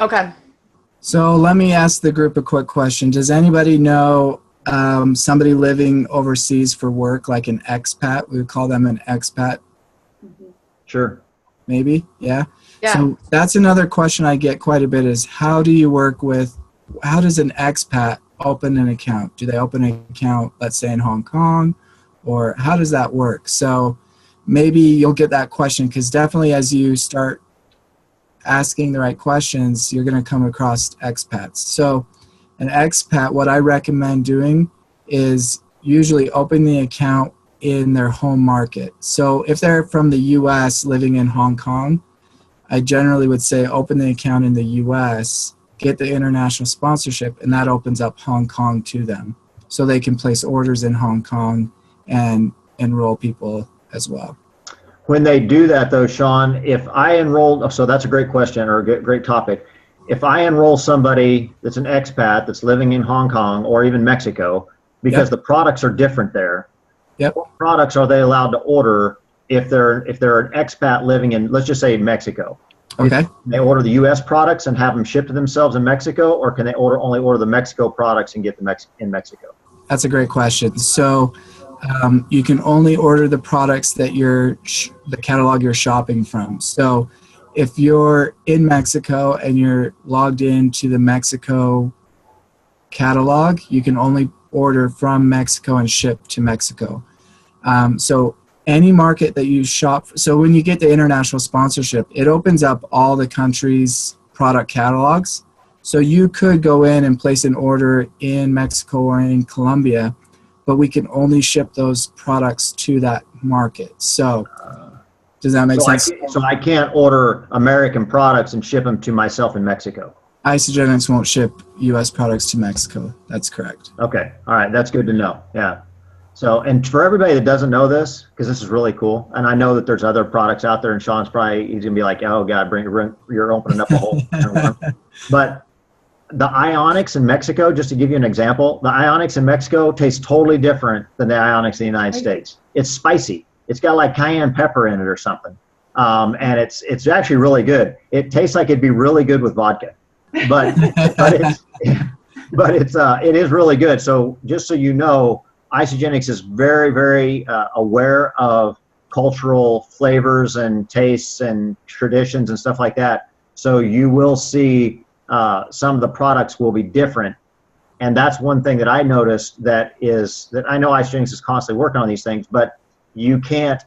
Speaker 6: Okay.
Speaker 3: So let me ask the group a quick question. Does anybody know somebody living overseas for work, like an expat? We would call them an expat.
Speaker 1: Sure.
Speaker 3: Maybe, yeah?
Speaker 6: Yeah.
Speaker 3: So that's another question I get quite a bit is how does an expat open an account? Do they open an account, let's say in Hong Kong, or how does that work? So maybe you'll get that question because definitely as you start asking the right questions, you're going to come across expats. So an expat, what I recommend doing is usually open the account in their home market. So if they're from the US living in Hong Kong, I generally would say open the account in the US, get the international sponsorship, and that opens up Hong Kong to them. So they can place orders in Hong Kong and enroll people as well.
Speaker 1: When they do that though, Sean, if I enroll, so that's a great question or a great topic. If I enroll somebody that's an expat that's living in Hong Kong or even Mexico, because the products are different there, what products are they allowed to order if they're an expat living in, let's just say Mexico?
Speaker 3: Okay.
Speaker 1: Can they order the US products and have them shipped to themselves in Mexico, or can they only order the Mexico products and get them in Mexico?
Speaker 3: That's a great question. So you can only order the products that the catalog you're shopping from. So if you're in Mexico and you're logged into the Mexico catalog, you can only order from Mexico and ship to Mexico. So any market that you shop, so when you get the international sponsorship, it opens up all the countries' product catalogs. So you could go in and place an order in Mexico or in Colombia, but we can only ship those products to that market. So does that make sense?
Speaker 1: So I can't order American products and ship them to myself in Mexico?
Speaker 3: Isagenix won't ship U.S. products to Mexico. That's correct.
Speaker 1: Okay. All right. That's good to know. Yeah. So, and for everybody that doesn't know this, because this is really cool, and I know that there's other products out there, and Sean's probably, he's going to be like, oh, God, you're opening up a whole But the Isagenix in Mexico, just to give you an example, the Isagenix in Mexico tastes totally different than the Isagenix in the United States. It's spicy. It's got like cayenne pepper in it or something. And it's actually really good. It tastes like it'd be really good with vodka. But it is really good. So just so you know, Isagenix is very, very aware of cultural flavors and tastes and traditions and stuff like that. So you will see some of the products will be different. And that's one thing that I noticed that I know Isagenix is constantly working on these things, but you can't,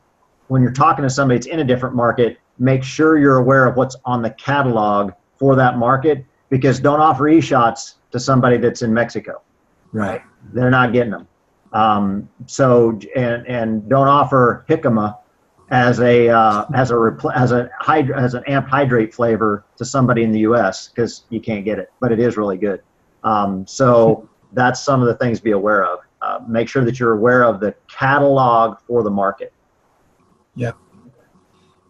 Speaker 1: when you're talking to somebody that's in a different market, make sure you're aware of what's on the catalog for that market, because don't offer e-shots to somebody that's in Mexico.
Speaker 3: Right.
Speaker 1: They're not getting them. So don't offer jicama as an amp hydrate flavor to somebody in the U.S. because you can't get it, but it is really good. So that's some of the things to be aware of. Make sure that you're aware of the catalog for the market.
Speaker 3: Yep.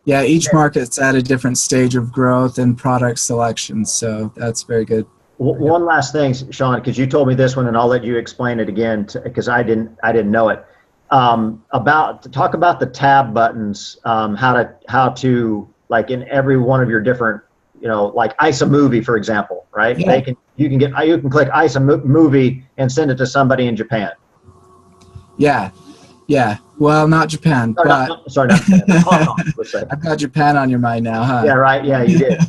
Speaker 3: Yeah, each market's at a different stage of growth and product selection, so that's very good.
Speaker 1: One last thing, Sean, because you told me this one, and I'll let you explain it again because I didn't know it. Talk about the tab buttons, how to like in every one of your different, like Isa Movie, for example, right? Yeah. You can click Isa Movie and send it to somebody in Japan.
Speaker 3: Yeah. Yeah, well, not Japan,
Speaker 1: Sorry,
Speaker 3: but
Speaker 1: not Japan. Hong Kong, let's say.
Speaker 3: I've got Japan on your mind now, huh?
Speaker 1: Yeah, right. Yeah, you did.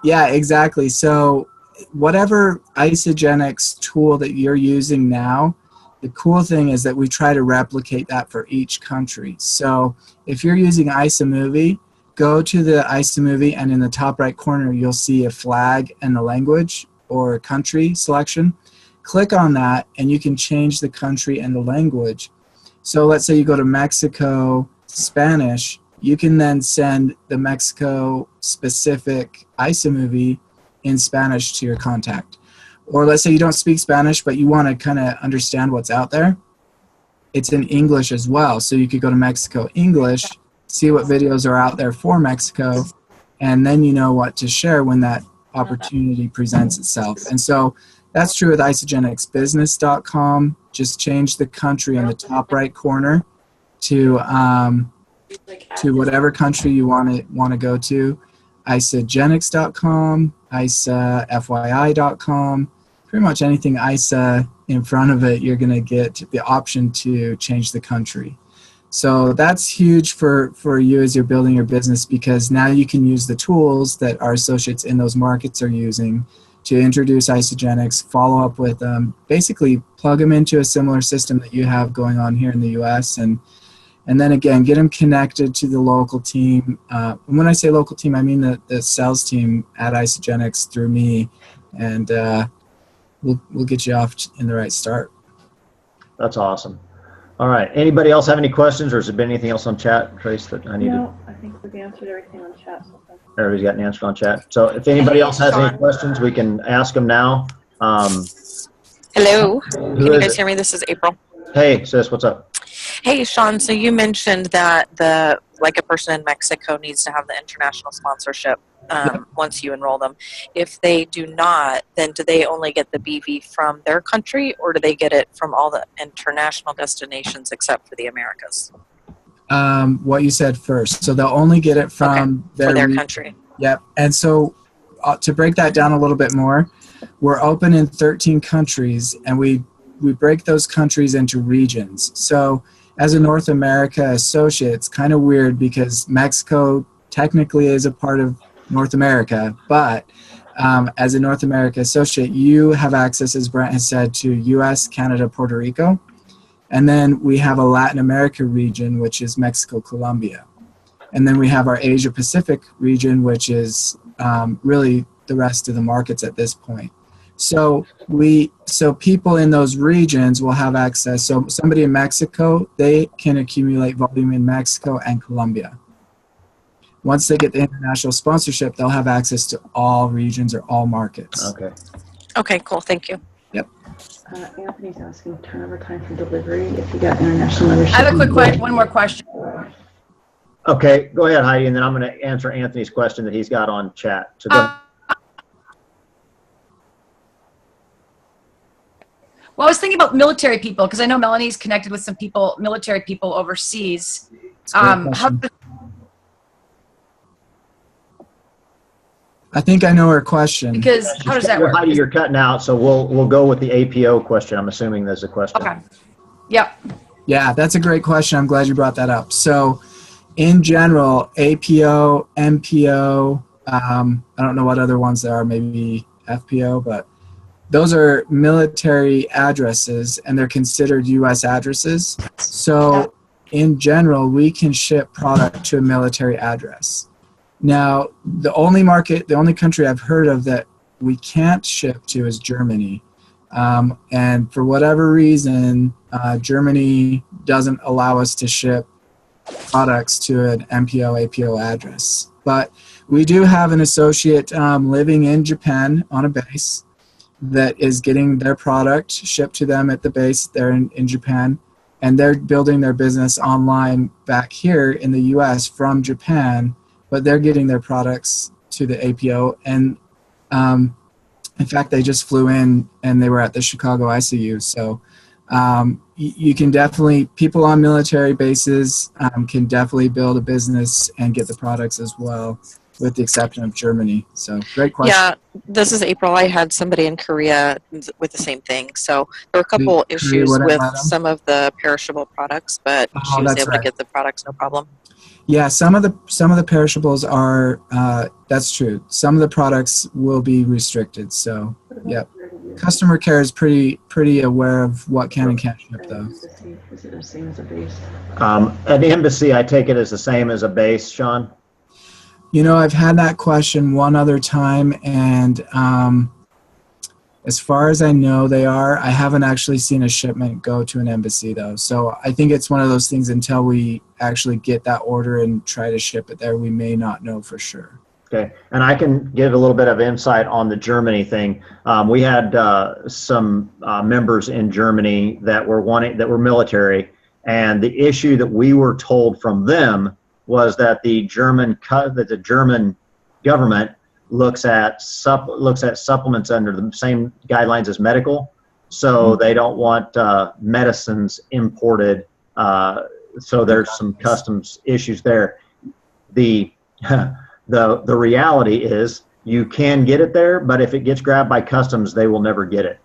Speaker 3: Yeah, exactly. So whatever Isagenix tool that you're using now, the cool thing is that we try to replicate that for each country. So if you're using iSamovie, go to the iSamovie, and in the top right corner, you'll see a flag and the language or country selection. Click on that, and you can change the country and the language. So let's say you go to Mexico, Spanish, you can then send the Mexico-specific iSamovie in Spanish to your contact. Or let's say you don't speak Spanish, but you want to kind of understand what's out there. It's in English as well. So you could go to Mexico English, see what videos are out there for Mexico, and then you know what to share when that opportunity presents itself. And so that's true with isagenixbusiness.com. Just change the country in the top right corner to whatever country you want to go to. Isagenix.com, isafyi.com, pretty much anything ISA in front of it, you're going to get the option to change the country. So that's huge for you as you're building your business, because now you can use the tools that our associates in those markets are using to introduce Isagenix, follow up with them, basically plug them into a similar system that you have going on here in the US, and then again, get them connected to the local team. And when I say local team, I mean the sales team at Isagenix through me, and we'll get you off in the right start.
Speaker 1: That's awesome. All right. Anybody else have any questions, or has there been anything else on chat, Trace, that I needed?
Speaker 2: No, I think we've answered everything on chat. So far.
Speaker 1: Everybody's got an answer on chat. So if anybody else has any questions, we can ask them now.
Speaker 7: Hello. Can you guys hear me? This is April.
Speaker 1: Hey, sis, what's up?
Speaker 7: Hey, Sean. So you mentioned that like a person in Mexico needs to have the international sponsorship once you enroll them. If they do not, then do they only get the BV from their country, or do they get it from all the international destinations except for the Americas?
Speaker 3: What you said first. So they'll only get it from
Speaker 7: their country.
Speaker 3: Yep. And so to break that down a little bit more, we're open in 13 countries, and we break those countries into regions. So as a North America associate, it's kind of weird because Mexico technically is a part of North America, but as a North America associate, you have access, as Brent has said, to US, Canada, Puerto Rico. And then we have a Latin America region, which is Mexico, Colombia. And then we have our Asia Pacific region, which is really the rest of the markets at this point. So people in those regions will have access. So somebody in Mexico, they can accumulate volume in Mexico and Colombia. Once they get the international sponsorship, they'll have access to all regions or all markets.
Speaker 1: Okay.
Speaker 7: Okay, cool. Thank you.
Speaker 3: Yep.
Speaker 2: Anthony's asking turnover time for delivery if you got international membership.
Speaker 6: I have a quick question. One more question.
Speaker 1: Okay, go ahead, Heidi, and then I'm going to answer Anthony's question that he's got on chat. So go
Speaker 6: Well, I was thinking about military people, because I know Melanie's connected with some people, military people overseas.
Speaker 3: I think I know her question.
Speaker 6: Because how does that work?
Speaker 1: Heidi, you're cutting out, so we'll go with the APO question. I'm assuming there's a question.
Speaker 6: Okay. Yep.
Speaker 3: Yeah, that's a great question. I'm glad you brought that up. So in general, APO, MPO, I don't know what other ones there are, maybe FPO, but those are military addresses, and they're considered U.S. addresses. So in general, we can ship product to a military address. Now, the only country I've heard of that we can't ship to is Germany. And for whatever reason, Germany doesn't allow us to ship products to an MPO, APO address. But we do have an associate living in Japan on a base that is getting their product shipped to them at the base there in Japan. And they're building their business online back here in the US from Japan, but they're getting their products to the APO. And in fact, they just flew in and they were at the Chicago ICU. So you can definitely, people on military bases can definitely build a business and get the products as well with the exception of Germany. So great question.
Speaker 7: Yeah, this is April. I had somebody in Korea with the same thing. So there were a couple
Speaker 3: Korea
Speaker 7: issues
Speaker 3: wouldn't
Speaker 7: with
Speaker 3: let 'em?
Speaker 7: some of the perishable products, but she was
Speaker 3: that's
Speaker 7: able
Speaker 3: right.
Speaker 7: to get the products no problem.
Speaker 3: Yeah, some of the perishables are. That's true. Some of the products will be restricted. So, yep. Customer care is pretty aware of what can and can't ship, though.
Speaker 2: Is it the same as a base?
Speaker 1: An embassy, I take it, is the same as a base, Sean?
Speaker 3: You know, I've had that question one other time, and as far as I know, they are. I haven't actually seen a shipment go to an embassy, though. So I think it's one of those things until we actually get that order and try to ship it there, we may not know for sure.
Speaker 1: Okay, and I can give a little bit of insight on the Germany thing. We had some members in Germany that were military, and the issue that we were told from them was that the German government looks at supplements under the same guidelines as medical, so they don't want medicines imported. So there's some customs issues there. The reality is you can get it there, but if it gets grabbed by customs, they will never get it.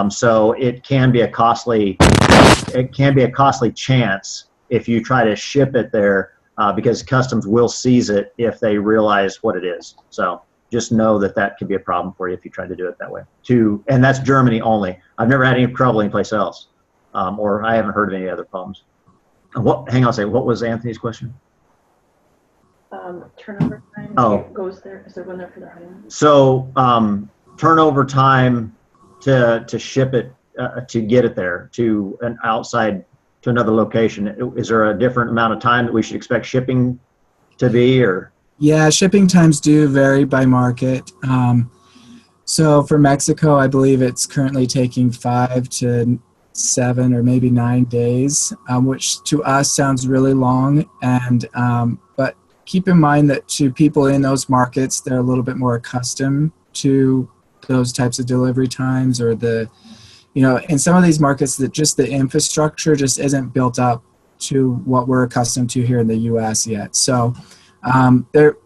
Speaker 1: So it can be a costly chance if you try to ship it there, because customs will seize it if they realize what it is. So just know that can be a problem for you if you try to do it that way. And that's Germany only. I've never had any trouble anyplace else, or I haven't heard of any other problems. Hang on a second. What was Anthony's question?
Speaker 2: Turnover time. Goes there. Is there one there for the honeymoon?
Speaker 1: So turnover time to ship it, to get it there to another location. Is there a different amount of time that we should expect shipping to be, or?
Speaker 3: Yeah, shipping times do vary by market. So for Mexico, I believe it's currently taking 5 to 7 or maybe 9 days, which to us sounds really long. And but keep in mind that to people in those markets, they're a little bit more accustomed to those types of delivery times, or in some of these markets that just the infrastructure just isn't built up to what we're accustomed to here in the U.S. yet. So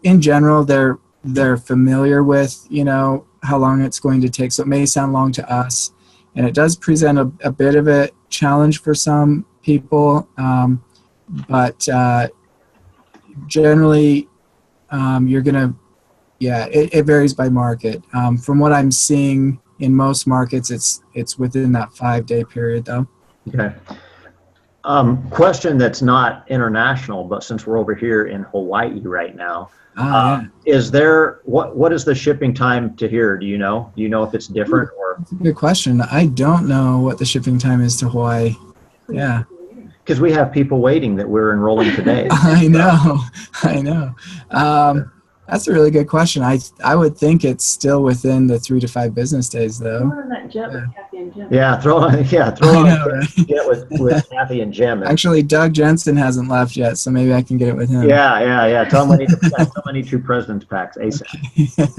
Speaker 3: in general, they're familiar with, how long it's going to take. So it may sound long to us, and it does present a bit of a challenge for some people. But generally, it varies by market. From what I'm seeing in most markets, it's within that 5-day period, though.
Speaker 1: Okay. Question that's not international, but since we're over here in Hawaii right now, is there what is the shipping time to here? Do you know? Do you know if it's different or?
Speaker 3: That's a good question. I don't know what the shipping time is to Hawaii. Yeah.
Speaker 1: Because we have people waiting that we're enrolling today.
Speaker 3: I know. That's a really good question. I would think it's still within the 3 to 5 business days, though.
Speaker 2: Throw on that jet with Kathy and Jim.
Speaker 1: Yeah, throw on
Speaker 3: right?
Speaker 1: jet with Kathy and Jim.
Speaker 3: Actually, Doug Jensen hasn't left yet, so maybe I can get it with him.
Speaker 1: Yeah. Tell him I need 2 President's packs ASAP. Okay.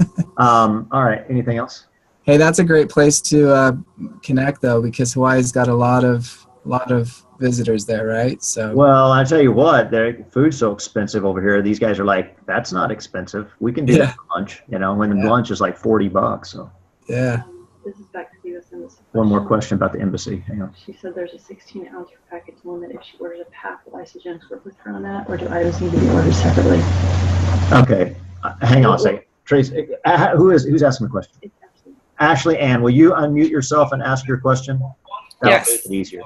Speaker 1: All right. Anything else?
Speaker 3: Hey, that's a great place to connect, though, because Hawaii's got a lot of visitors there, right? So. Well,
Speaker 1: I tell you what, their food's so expensive over here. These guys are like, that's not expensive. We can do that for lunch, when lunch is like $40. So.
Speaker 3: Yeah.
Speaker 2: This is back to the U.S. Embassy.
Speaker 1: One more question about the embassy. Hang on.
Speaker 2: She said there's a 16-ounce package limit. If she orders a pack, will Isagenix work with her on that, or do items need to be ordered separately?
Speaker 1: Okay. Hang on a second. Trace, who's asking the question?
Speaker 2: It's
Speaker 1: Ashley Ann, will you unmute yourself and ask your question? That'll
Speaker 8: Yes.
Speaker 1: make it easier.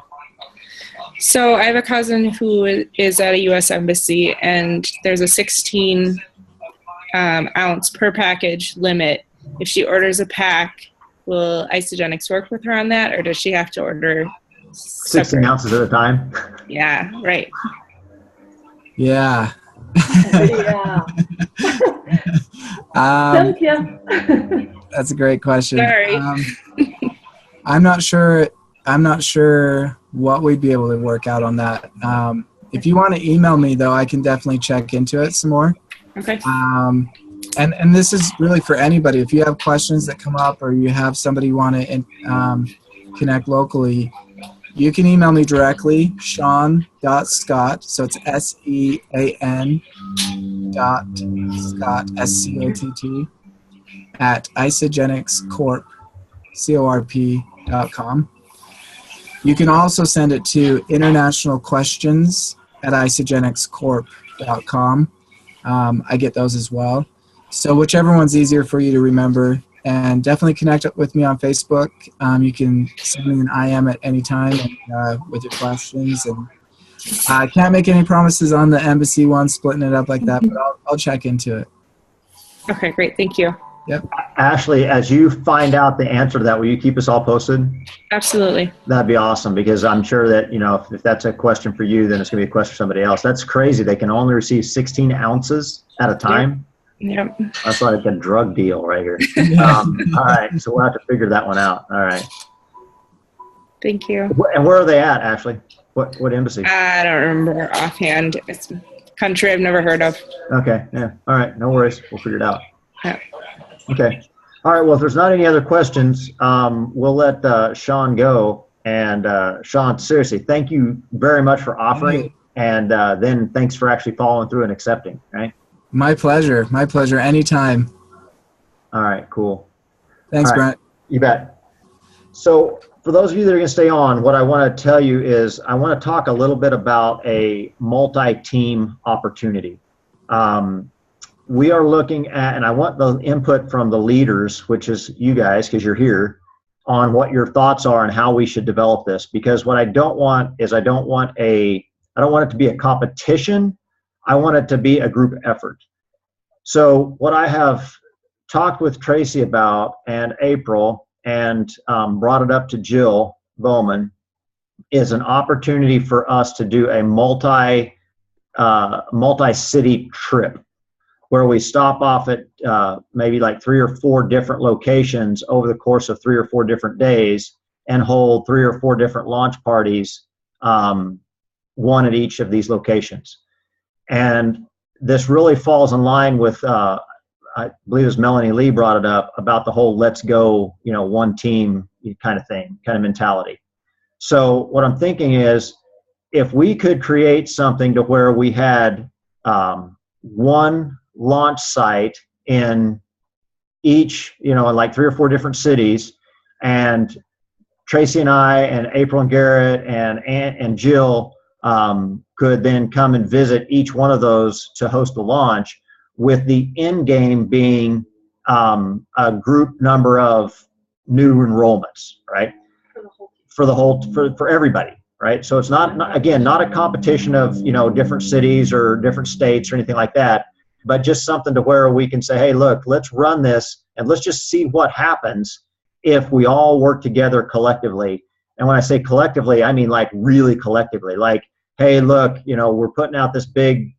Speaker 8: So I have a cousin who is at a U.S. embassy, and there's a 16 ounce per package limit. If she orders a pack, will Isagenix work with her on that, or does she have to order
Speaker 1: 16
Speaker 8: separate?
Speaker 1: ounces at a time?
Speaker 8: Yeah, right.
Speaker 3: Yeah.
Speaker 2: yeah. Thank you.
Speaker 3: That's a great question.
Speaker 8: Sorry.
Speaker 3: I'm not sure what we'd be able to work out on that. If you want to email me, though, I can definitely check into it some more.
Speaker 8: Okay.
Speaker 3: And this is really for anybody. If you have questions that come up, or you have somebody you want to connect locally, you can email me directly, sean.scott, so it's SEAN Scott, SCOTT, at isagenixcorp.com. You can also send it to internationalquestions@isagenixcorp.com. I get those as well. So whichever one's easier for you to remember. And definitely connect up with me on Facebook. You can send me an IM at any time with your questions. And I can't make any promises on the embassy one, splitting it up like that, but I'll check into it.
Speaker 8: Okay, great. Thank you.
Speaker 3: Yep.
Speaker 1: Ashley, as you find out the answer to that, will you keep us all posted?
Speaker 8: Absolutely.
Speaker 1: That'd be awesome, because I'm sure that, if that's a question for you, then it's going to be a question for somebody else. That's crazy. They can only receive 16 ounces at a time.
Speaker 8: Yep.
Speaker 1: That's like a drug deal right here. All right, so we'll have to figure that one out. All right.
Speaker 8: Thank you.
Speaker 1: And where are they at, Ashley? What embassy?
Speaker 8: I don't remember offhand. It's a country I've never heard of.
Speaker 1: Okay, yeah. All right, no worries. We'll figure it out.
Speaker 8: Yeah.
Speaker 1: Okay. All right, well, if there's not any other questions, we'll let Sean go. And Sean, seriously, thank you very much for offering. And then thanks for actually following through and accepting, right?
Speaker 3: My pleasure. My pleasure. Anytime.
Speaker 1: All right, cool.
Speaker 3: Thanks,
Speaker 1: All right.
Speaker 3: Brent.
Speaker 1: You bet. So for those of you that are going to stay on, what I want to tell you is I want to talk a little bit about a multi-team opportunity. We are looking at, and I want the input from the leaders, which is you guys, because you're here, on what your thoughts are and how we should develop this. Because what I don't want is I don't want it to be a competition. I want it to be a group effort. So what I have talked with Tracy about and April and brought it up to Jill Bowman is an opportunity for us to do a multi-city trip where we stop off at maybe like 3 or 4 different locations over the course of 3 or 4 different days and hold 3 or 4 different launch parties, one at each of these locations. And this really falls in line with, I believe it was Melanie Lee brought it up, about the whole let's go, one team kind of thing, kind of mentality. So what I'm thinking is if we could create something to where we had one launch site in each, in like 3 or 4 different cities, and Tracy and I and April and Garrett and Jill could then come and visit each one of those to host a launch, with the end game being a group number of new enrollments, right? For everybody, right? So it's not a competition of, different cities or different states or anything like that, but just something to where we can say, hey, look, let's run this and let's just see what happens if we all work together collectively. And when I say collectively, I mean like really collectively. Like, hey, look, we're putting out this big,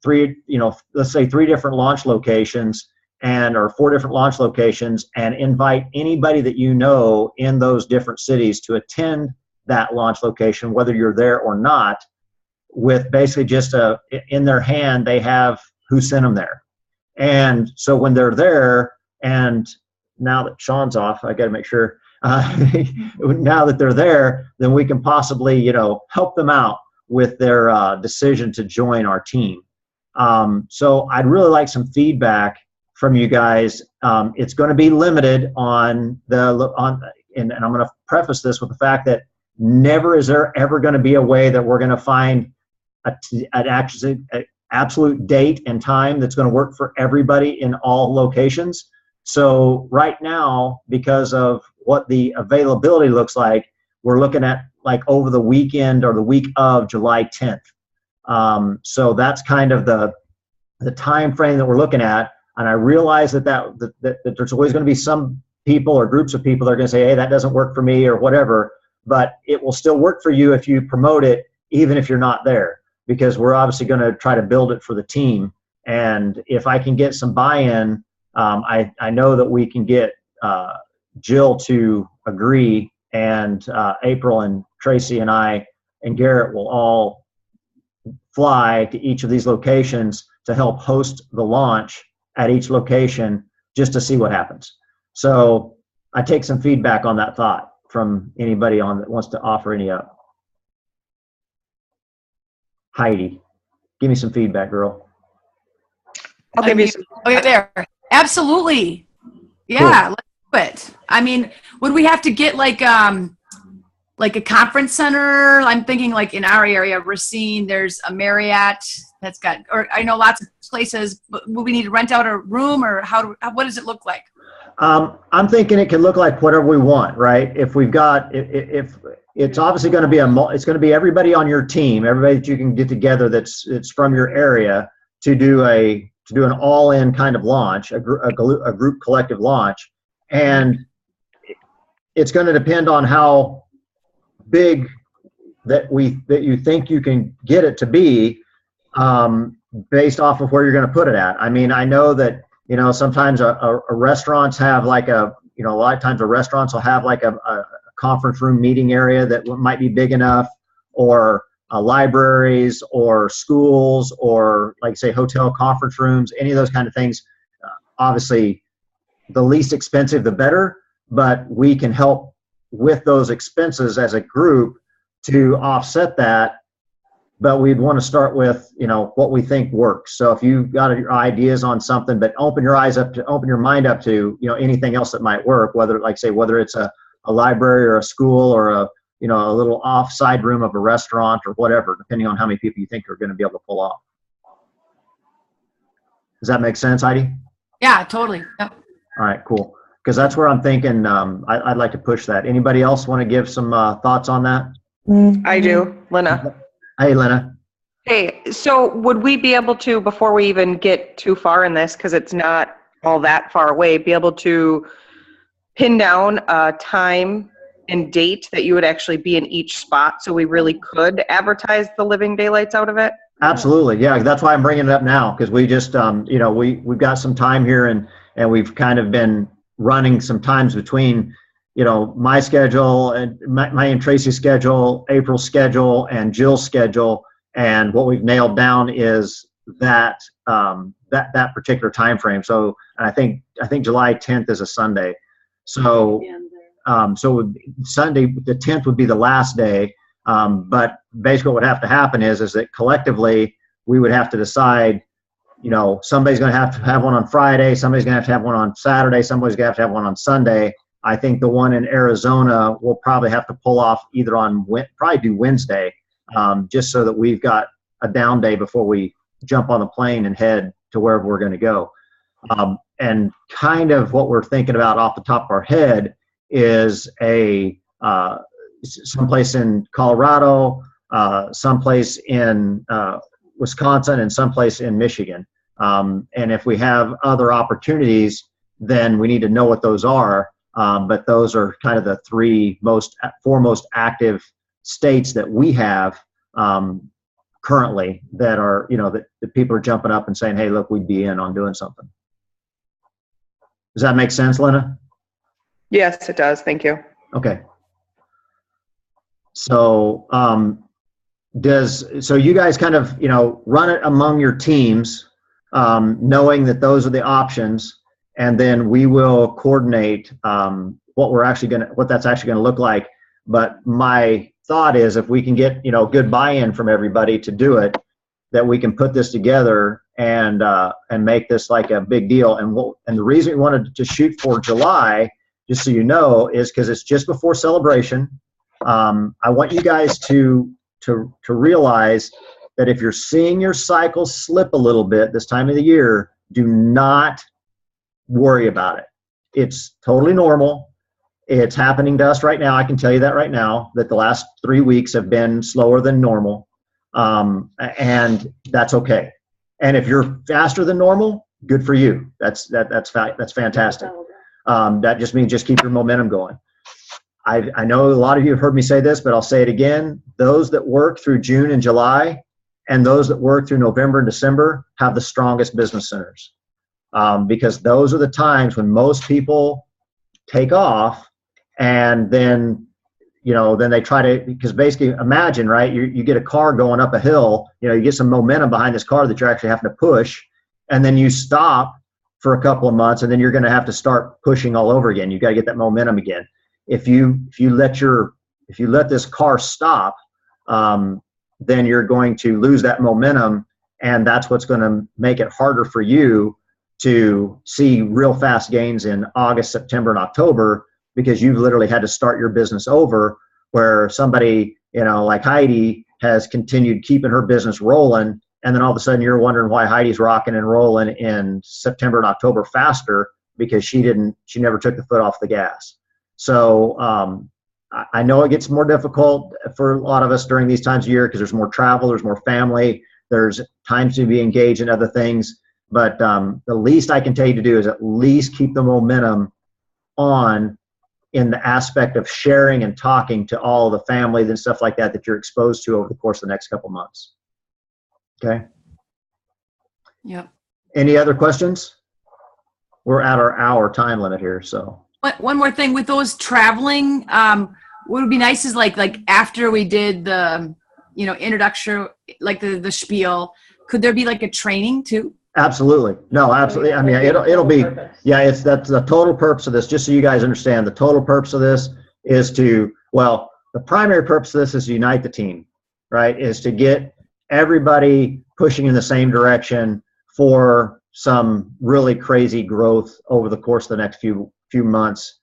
Speaker 1: let's say 3 different launch locations or 4 different launch locations, and invite anybody that in those different cities to attend that launch location, whether you're there or not, with basically just in their hand, they have who sent them there. And so when they're there, and now that Sean's off, I got to make sure, now that they're there, then we can possibly, help them out with their decision to join our team. So I'd really like some feedback from you guys. It's going to be limited and I'm going to preface this with the fact that never is there ever going to be a way that we're going to find an absolute date and time that's going to work for everybody in all locations. So right now, because of what the availability looks like, we're looking at like over the weekend or the week of July 10th. So that's kind of the time frame that we're looking at. And I realize that there's always going to be some people or groups of people that are going to say, hey, that doesn't work for me or whatever, but it will still work for you if you promote it, even if you're not there, because we're obviously going to try to build it for the team. And if I can get some buy-in, I know that we can get Jill to agree, and April and Tracy and I and Garrett will all fly to each of these locations to help host the launch at each location just to see what happens. So I take some feedback on that thought from anybody that wants to offer any up. Heidi, give me some feedback, girl.
Speaker 9: I'll give you some.
Speaker 6: Okay, there. Absolutely. Yeah, let's do it. I mean, would we have to get like a conference center? I'm thinking like in our area, Racine, there's a Marriott that's got, or I know lots of places, but will we need to rent out a room, or what does it look like?
Speaker 1: I'm thinking it can look like whatever we want, right? If we've got, if it's obviously going to be it's going to be everybody on your team, everybody that you can get together that's from your area to do an all-in kind of launch, a group collective launch, and it's going to depend on how big that you think you can get it to be, based off of where you're going to put it at. I mean, I know that, you know, sometimes a restaurants have like a lot of times the restaurants will have like a conference room meeting area that might be big enough, or libraries or schools, or like say hotel conference rooms, any of those kind of things. Obviously, the least expensive, the better, but we can help with those expenses as a group to offset that. But we'd want to start with, you know, what we think works. So if you've got your ideas on something, but open your mind up to, you know, anything else that might work, whether it's a library or a school or a little offside room of a restaurant or whatever, depending on how many people you think are going to be able to pull off. Does that make sense, Heidi?
Speaker 6: Yeah, totally. Yep.
Speaker 1: All right, cool. Because that's where I'm thinking I'd like to push that. Anybody else want to give some thoughts on that?
Speaker 9: I do, Lena.
Speaker 1: Hey, Lena.
Speaker 9: Hey, so would we be able to, before we even get too far in this, because it's not all that far away, be able to pin down a time and date that you would actually be in each spot, so we really could advertise the living daylights out of it?
Speaker 1: Absolutely, yeah. That's why I'm bringing it up now, because we just, we've got some time here, and we've kind of been running some times between, you know, my schedule and my and Tracy's schedule, April's schedule, and Jill's schedule, and what we've nailed down is that that particular time frame. So I think July 10th is a Sunday, so Sunday the 10th would be the last day. But basically, what would have to happen is that collectively we would have to decide. You know, somebody's going to have one on Friday, somebody's going to have one on Saturday, somebody's going to have one on Sunday. I think the one in Arizona we'll probably have to pull off either probably do Wednesday, just so that we've got a down day before we jump on the plane and head to wherever we're going to go. And kind of what we're thinking about off the top of our head is someplace in Colorado, someplace in Wisconsin, and someplace in Michigan. And if we have other opportunities, then we need to know what those are. But those are kind of the four most active states that we have currently that are, you know, that people are jumping up and saying, hey, look, we'd be in on doing something. Does that make sense, Lena?
Speaker 9: Yes, it does. Thank you.
Speaker 1: Okay. So, so you guys kind of, you know, run it among your teams, knowing that those are the options, and then we will coordinate what that's actually going to look like. But my thought is, if we can get, you know, good buy-in from everybody to do it, that we can put this together and make this like a big deal. And the reason we wanted to shoot for July, just so you know, is because it's just before celebration. I want you guys to realize that if you're seeing your cycle slip a little bit this time of the year, do not worry about it. It's totally normal. It's happening to us right now. I can tell you that right now, that the last 3 weeks have been slower than normal, and that's okay. And if you're faster than normal, good for you. That's fantastic. That just means just keep your momentum going. I know a lot of you have heard me say this, but I'll say it again. Those that work through June and July and those that work through November and December have the strongest business centers, because those are the times when most people take off, and then, you know, then they try to, because basically imagine, right, you get a car going up a hill, you know, you get some momentum behind this car that you're actually having to push, and then you stop for a couple of months, and then you're going to have to start pushing all over again. You've got to get that momentum again. If you let this car stop, then you're going to lose that momentum, And that's what's going to make it harder for you to see real fast gains in August, September, and October, because you've literally had to start your business over, where somebody, like Heidi has continued keeping her business rolling. And then all of a sudden you're wondering why Heidi's rocking and rolling in September and October faster, because she never took the foot off the gas. So I know it gets more difficult for a lot of us during these times of year, because there's more travel, there's more family, there's times to be engaged in other things. But the least I can tell you to do is at least keep the momentum on in the aspect of sharing and talking to all the family and stuff like that you're exposed to over the course of the next couple months. Okay?
Speaker 6: Yep.
Speaker 1: Any other questions? We're at our hour time limit here, so.
Speaker 6: One more thing with those traveling, what would be nice is like after we did the, introduction, like the spiel, could there be like a training too?
Speaker 1: Absolutely. No, absolutely. I mean, it'll be, that's the total purpose of this, just so you guys understand. The total purpose of this is the primary purpose of this is to unite the team, right? Is to get everybody pushing in the same direction for some really crazy growth over the course of the next few months,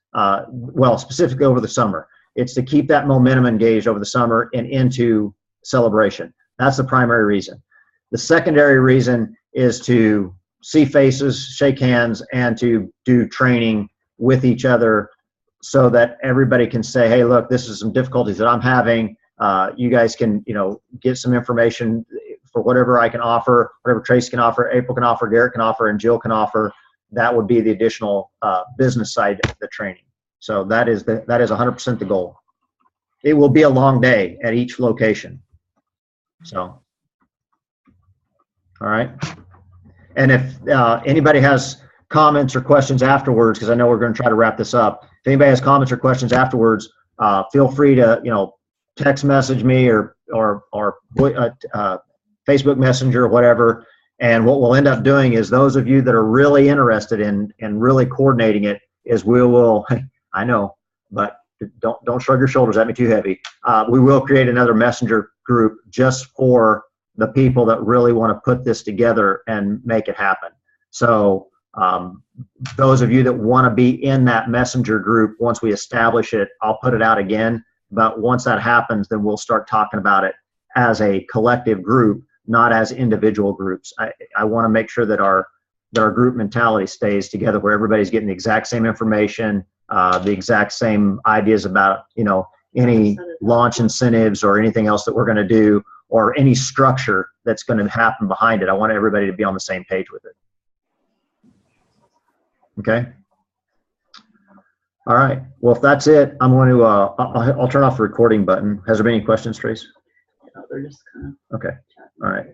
Speaker 1: specifically over the summer. It's to keep that momentum engaged over the summer and into celebration. That's the primary reason. The secondary reason is to see faces, shake hands, and to do training with each other so that everybody can say, hey, look, this is some difficulties that I'm having. You guys can, get some information for whatever I can offer, whatever Trace can offer, April can offer, Garrett can offer, and Jill can offer. That would be the additional business side of the training. So that is 100% the goal. It will be a long day at each location. So, all right. And if anybody has comments or questions afterwards, because I know we're going to try to wrap this up. If anybody has comments or questions afterwards, feel free to text message me or Facebook Messenger or whatever. And what we'll end up doing is those of you that are really interested in really coordinating it is we will. I know, but don't shrug your shoulders at me too heavy. We will create another messenger group just for the people that really want to put this together and make it happen. So those of you that want to be in that messenger group, once we establish it, I'll put it out again. But once that happens, then we'll start talking about it as a collective group, not as individual groups. I want to make sure that our group mentality stays together, where everybody's getting the exact same information, the exact same ideas about, any launch incentives or anything else that we're going to do, or any structure that's going to happen behind it. I want everybody to be on the same page with it. Okay. All right. Well, if that's it, I'm going to, I'll turn off the recording button. Has there been any questions, Trace?
Speaker 2: They're just kind of.
Speaker 1: Okay. All right.